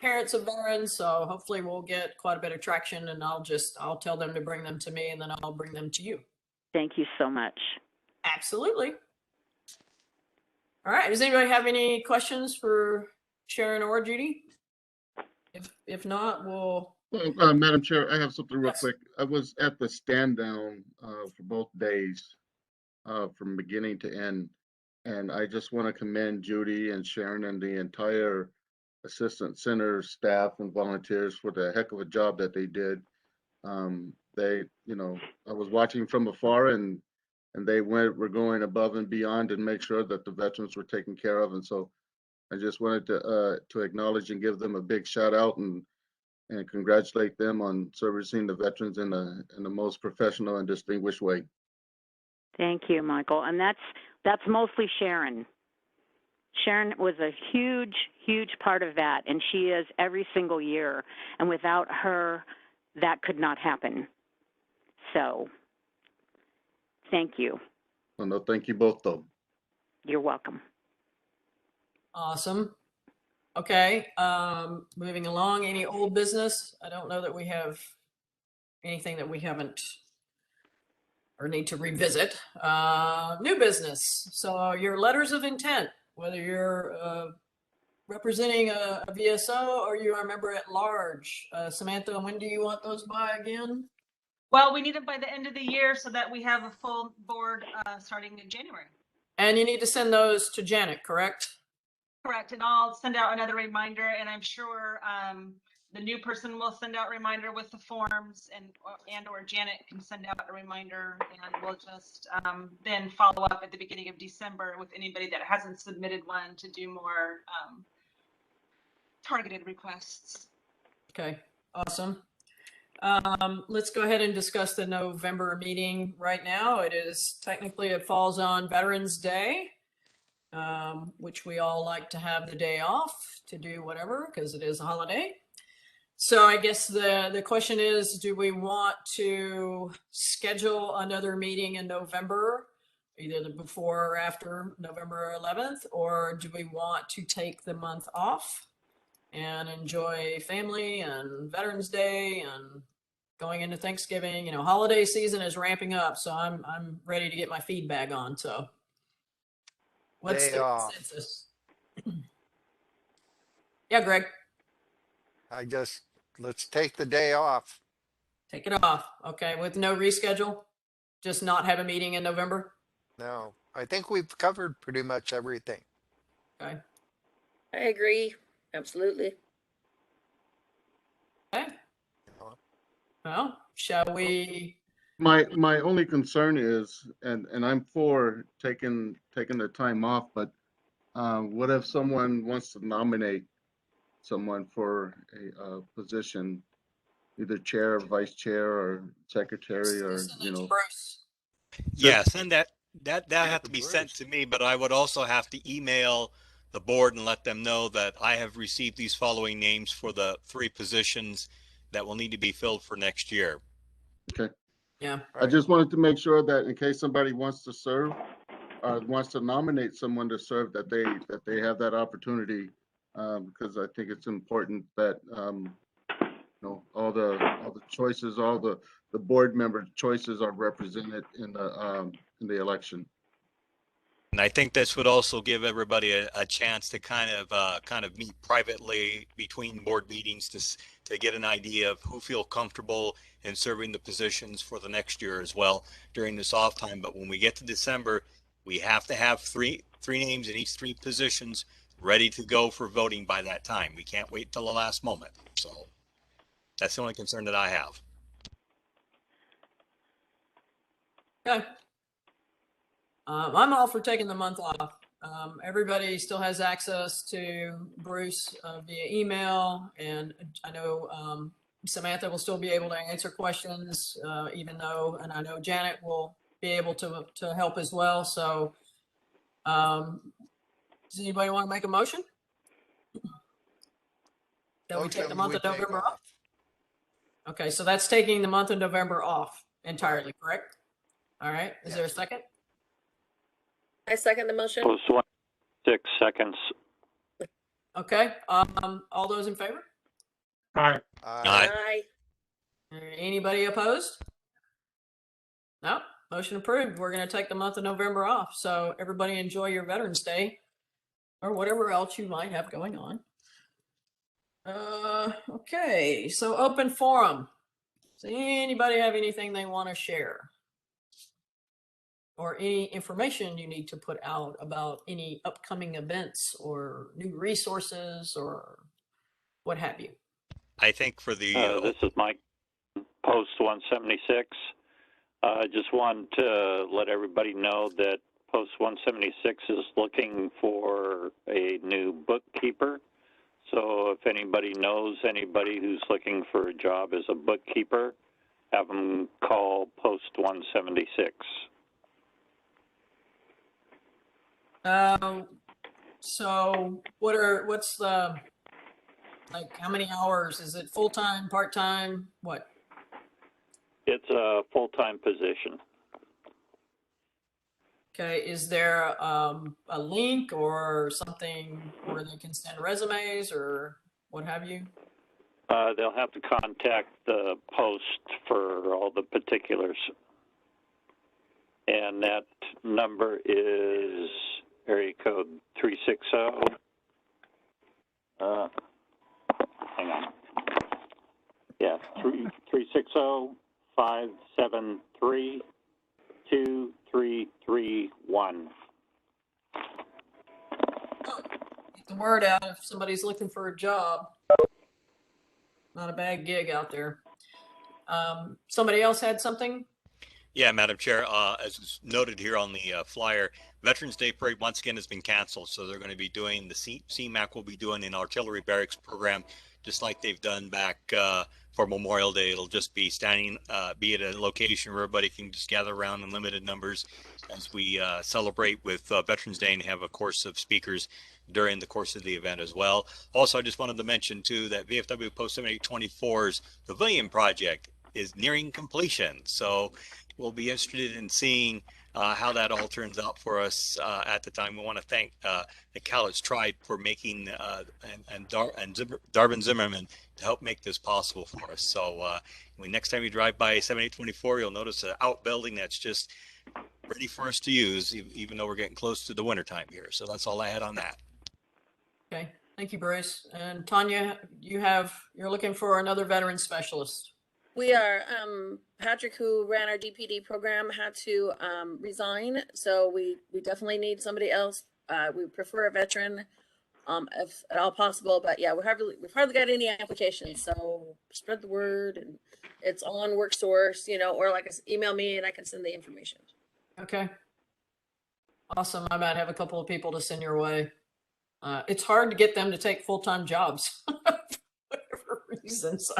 Speaker 1: parents of veterans, so hopefully we'll get quite a bit of traction, and I'll tell them to bring them to me, and then I'll bring them to you.
Speaker 16: Thank you so much.
Speaker 1: Absolutely. All right. Does anybody have any questions for Sharon or Judy? If not, we'll.
Speaker 4: Madam Chair, I have something real quick. I was at the stand down for both days from beginning to end. And I just want to commend Judy and Sharon and the entire Assistant Center staff and volunteers for the heck of a job that they did. They, you know, I was watching from afar, and they were going above and beyond to make sure that the veterans were taken care of. And so I just wanted to acknowledge and give them a big shout out and congratulate them on servicing the veterans in the most professional and distinguished way.
Speaker 16: Thank you, Michael. And that's mostly Sharon. Sharon was a huge, huge part of that, and she is every single year. And without her, that could not happen. So, thank you.
Speaker 4: Well, no, thank you both, though.
Speaker 16: You're welcome.
Speaker 1: Awesome. Okay. Moving along. Any old business? I don't know that we have anything that we haven't or need to revisit. New business. So your letters of intent, whether you're representing a VSO or you are a member at large. Samantha, when do you want those by again?
Speaker 8: Well, we need them by the end of the year so that we have a full board starting in January.
Speaker 1: And you need to send those to Janet, correct?
Speaker 8: Correct. And I'll send out another reminder, and I'm sure the new person will send out a reminder with the forms, and or Janet can send out a reminder, and we'll just then follow up at the beginning of December with anybody that hasn't submitted one to do more targeted requests.
Speaker 1: Okay, awesome. Let's go ahead and discuss the November meeting right now. It falls on Veterans Day, which we all like to have the day off to do whatever because it is a holiday. So I guess the question is, do we want to schedule another meeting in November, either before or after November 11th, or do we want to take the month off and enjoy family and Veterans Day and going into Thanksgiving? You know, holiday season is ramping up, so I'm ready to get my feed bag on. So what's the consensus? Yeah, Greg.
Speaker 2: Let's take the day off.
Speaker 1: Take it off. Okay, with no reschedule? Just not have a meeting in November?
Speaker 2: No, I think we've covered pretty much everything.
Speaker 1: Okay.
Speaker 17: I agree. Absolutely.
Speaker 1: Okay. Well, shall we?
Speaker 4: My only concern is, and I'm for taking the time off, but what if someone wants to nominate someone for a position, either chair, vice chair, or secretary, or
Speaker 5: Yeah, send that have to be sent to me, but I would also have to email the board and let them know that I have received these following names for the 3 positions that will need to be filled for next year.
Speaker 4: Okay.
Speaker 1: Yeah.
Speaker 4: I just wanted to make sure that in case somebody wants to serve or wants to nominate someone to serve, that they have that opportunity, because I think it's important that all the choices, all the board member choices are represented in the election.
Speaker 5: And I think this would also give everybody a chance to kind of meet privately between board meetings to get an idea of who feel comfortable in serving the positions for the next year as well during this off time. But when we get to December, we have to have three names in each 3 positions ready to go for voting by that time. We can't wait till the last moment. So That's the only concern that I have.
Speaker 1: Okay. I'm all for taking the month off. Everybody still has access to Bruce via email, and I know Samantha will still be able to answer questions, even though, and I know Janet will be able to help as well. So, does anybody want to make a motion? That we take the month of November off? Okay, so that's taking the month of November off entirely, correct? All right. Is there a second?
Speaker 17: I second the motion.
Speaker 14: Post 6 seconds.
Speaker 1: Okay. All those in favor?
Speaker 9: Aye.
Speaker 17: Aye.
Speaker 1: Anybody opposed? No. Motion approved. We're going to take the month of November off. So everybody enjoy your Veterans Day or whatever else you might have going on. Okay. So open forum. Does anybody have anything they want to share? Or any information you need to put out about any upcoming events or new resources or what have you?
Speaker 5: I think for the
Speaker 14: This is Mike, Post 176. I just want to let everybody know that Post 176 is looking for a new bookkeeper. So if anybody knows anybody who's looking for a job as a bookkeeper, have them call Post 176.
Speaker 1: So what's the, like, how many hours? Is it full-time, part-time? What?
Speaker 14: It's a full-time position.
Speaker 1: Okay, is there a link or something where they can send resumes or what have you?
Speaker 14: They'll have to contact the post for all the particulars. And that number is area code 360. Hang on. Yeah, 360-573-2331.
Speaker 1: Get the word out if somebody's looking for a job. Not a bad gig out there. Somebody else had something?
Speaker 5: Yeah, Madam Chair, as is noted here on the flyer, Veterans Day Parade once again has been canceled. So they're going to be doing, the CMAC will be doing an artillery barracks program, just like they've done back for Memorial Day. It'll just be standing, be at a location where everybody can just gather around in limited numbers as we celebrate with Veterans Day and have a course of speakers during the course of the event as well. Also, I just wanted to mention too that VFW Post 7824's Pavilion Project is nearing completion. So we'll be interested in seeing how that all turns out for us at the time. We want to thank the Cowlitz Tribe for making and Darvin Zimmerman to help make this possible for us. So next time you drive by 7824, you'll notice an outbuilding that's just ready for us to use, even though we're getting close to the winter time here. So that's all I had on that.
Speaker 1: Okay, thank you, Bruce. And Tanya, you're looking for another veteran specialist.
Speaker 17: We are. Patrick, who ran our DPD program, had to resign, so we definitely need somebody else. We prefer a veteran, if at all possible. But yeah, we've hardly got any applications. So spread the word, and it's on WorkSource, or like email me and I can send the information.
Speaker 1: Okay. Awesome. I might have a couple of people to send your way. It's hard to get them to take full-time jobs for whatever reasons.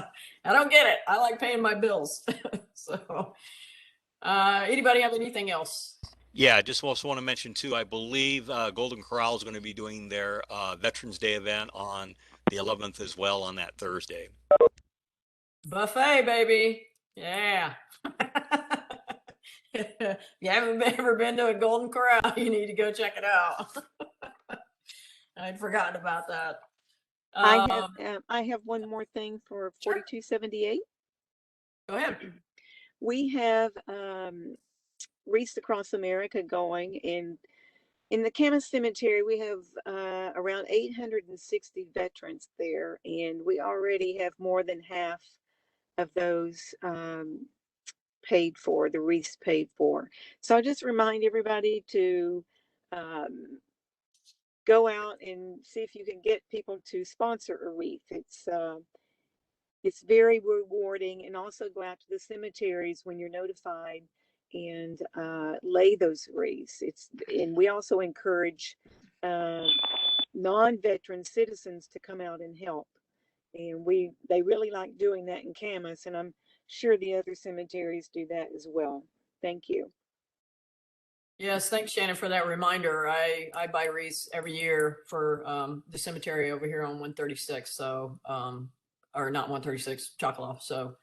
Speaker 1: I don't get it. I like paying my bills. So, anybody have anything else?
Speaker 5: Yeah, I just also want to mention too, I believe Golden Corral is going to be doing their Veterans Day event on the 11th as well on that Thursday.
Speaker 1: Buffet, baby. Yeah. If you haven't ever been to a Golden Corral, you need to go check it out. I'd forgotten about that.
Speaker 12: I have one more thing for 4278.
Speaker 1: Go ahead.
Speaker 12: We have Wreaths Across America going, and in the Camas Cemetery, we have around 860 veterans there, and we already have more than half of those paid for, the wreaths paid for. So I just remind everybody to go out and see if you can get people to sponsor a wreath. It's it's very rewarding. And also go out to the cemeteries when you're notified and lay those wreaths. And we also encourage non-veteran citizens to come out and help. And they really like doing that in Camas, and I'm sure the other cemeteries do that as well. Thank you.
Speaker 1: Yes, thanks, Shannon, for that reminder. I buy wreaths every year for the cemetery over here on 136. So, or not 136, Chocoloff. So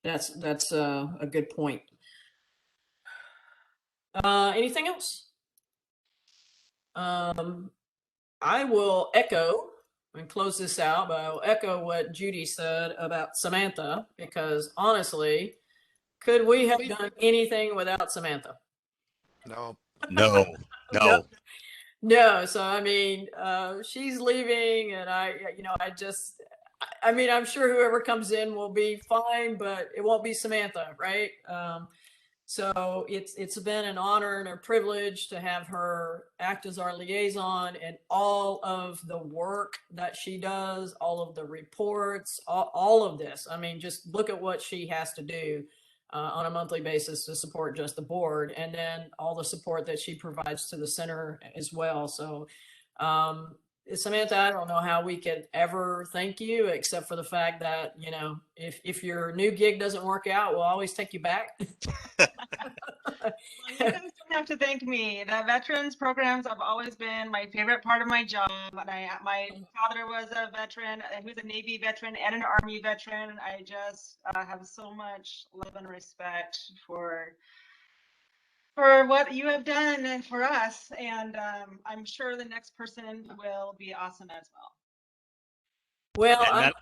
Speaker 1: that's a good point. Anything else? I will echo and close this out, but I'll echo what Judy said about Samantha, because honestly, could we have done anything without Samantha?
Speaker 2: No.
Speaker 5: No, no.
Speaker 1: No. So, I mean, she's leaving and I mean, I'm sure whoever comes in will be fine, but it won't be Samantha, right? So it's been an honor and a privilege to have her act as our liaison, and all of the work that she does, all of the reports, all of this. I mean, just look at what she has to do on a monthly basis to support just the board, and then all the support that she provides to the center as well. So, Samantha, I don't know how we could ever thank you, except for the fact that, if your new gig doesn't work out, we'll always take you back.
Speaker 8: Well, you guys don't have to thank me. The veterans programs have always been my favorite part of my job. And my father was a veteran. He was a Navy veteran and an Army veteran. I just have so much love and respect for what you have done for us. And I'm sure the next person will be awesome as well.
Speaker 1: Well,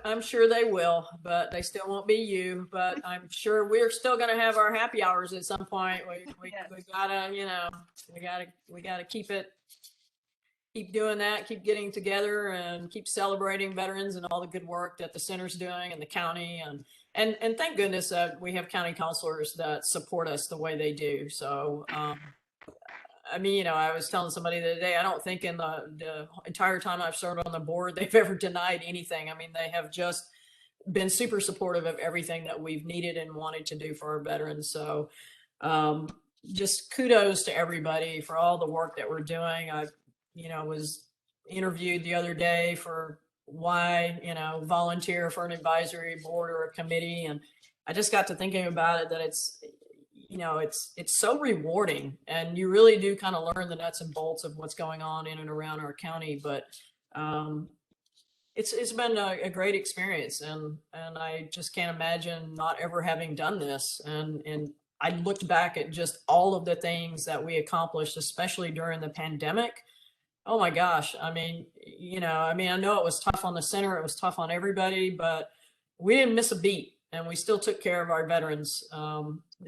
Speaker 1: I'm sure they will, but they still won't be you. But I'm sure we're still going to have our happy hours at some point. We gotta, we gotta keep doing that, keep getting together, and keep celebrating veterans and all the good work that the center's doing and the county, and thank goodness that we have county counselors that support us the way they do. So, I mean, I was telling somebody the other day, I don't think in the entire time I've served on the board, they've ever denied anything. I mean, they have just been super supportive of everything that we've needed and wanted to do for our veterans. So, just kudos to everybody for all the work that we're doing. I, was interviewed the other day for why, volunteer for an advisory board or a committee. And I just got to thinking about it, that it's so rewarding, and you really do kind of learn the nuts and bolts of what's going on in and around our county. But it's been a great experience, and I just can't imagine not ever having done this. And I looked back at just all of the things that we accomplished, especially during the pandemic. Oh my gosh. I mean, I know it was tough on the center, it was tough on everybody, but we didn't miss a beat, and we still took care of our veterans.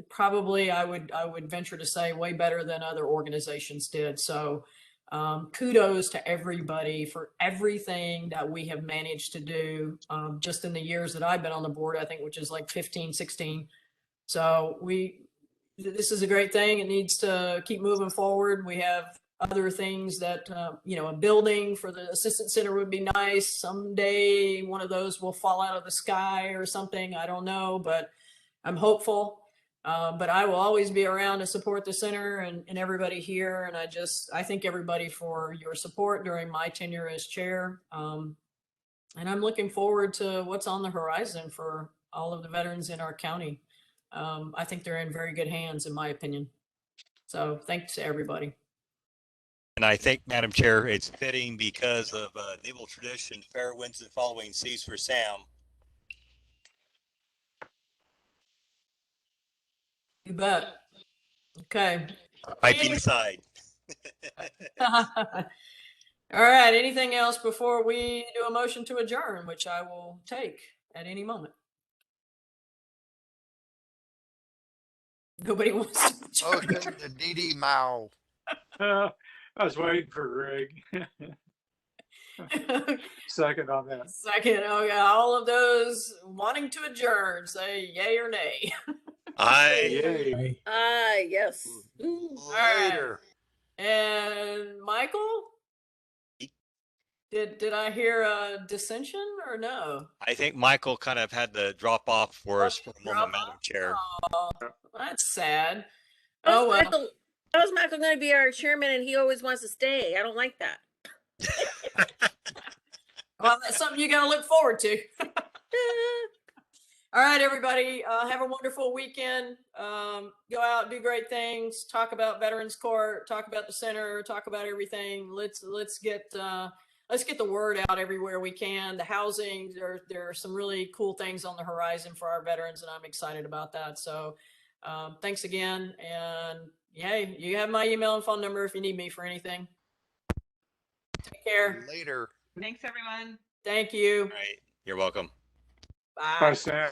Speaker 1: Probably, I would venture to say, way better than other organizations did. So, kudos to everybody for everything that we have managed to do just in the years that I've been on the board, I think, which is like 15, 16. So this is a great thing. It needs to keep moving forward. We have other things that, a building for the assistant center would be nice. Someday one of those will fall out of the sky or something. I don't know, but I'm hopeful. But I will always be around to support the center and everybody here. And I thank everybody for your support during my tenure as chair. And I'm looking forward to what's on the horizon for all of the veterans in our county. I think they're in very good hands, in my opinion. So thanks to everybody.
Speaker 5: And I think, Madam Chair, it's fitting because of naval tradition, fair winds and following seas for Sam.
Speaker 1: You bet. Okay.
Speaker 5: Piping aside.
Speaker 1: All right. Anything else before we do a motion to adjourn, which I will take at any moment? Nobody wants to adjourn.
Speaker 2: Motion to DD Mao.
Speaker 3: I was waiting for Greg. Second on that.
Speaker 1: Second. Oh yeah. All of those wanting to adjourn, say yay or nay.
Speaker 5: Aye.
Speaker 3: Yay.
Speaker 17: Aye, yes.
Speaker 1: All right. And Michael? Did I hear a dissension or no?
Speaker 5: I think Michael kind of had the drop off for us for a moment,
Speaker 1: Drop
Speaker 5: Madam Chair.
Speaker 1: Oh, that's sad.
Speaker 17: How's
Speaker 1: Oh well.
Speaker 17: Michael, how's Michael going to be our chairman and he always wants to stay? I don't like that.
Speaker 1: Well, that's something you got to look forward to. All right, everybody, have a wonderful weekend. Go out, do great things. Talk about Veterans Court. Talk about the center. Talk about everything. Let's get the word out everywhere we can. The housing, there are some really cool things on the horizon for our veterans, and I'm excited about that. So, thanks again, and yeah, you have my email and phone number if you need me for anything. Take care.
Speaker 2: Later.
Speaker 8: Thanks, everyone.
Speaker 1: Thank you.
Speaker 5: All right. You're welcome.
Speaker 1: Bye.
Speaker 10: Bye, Sam.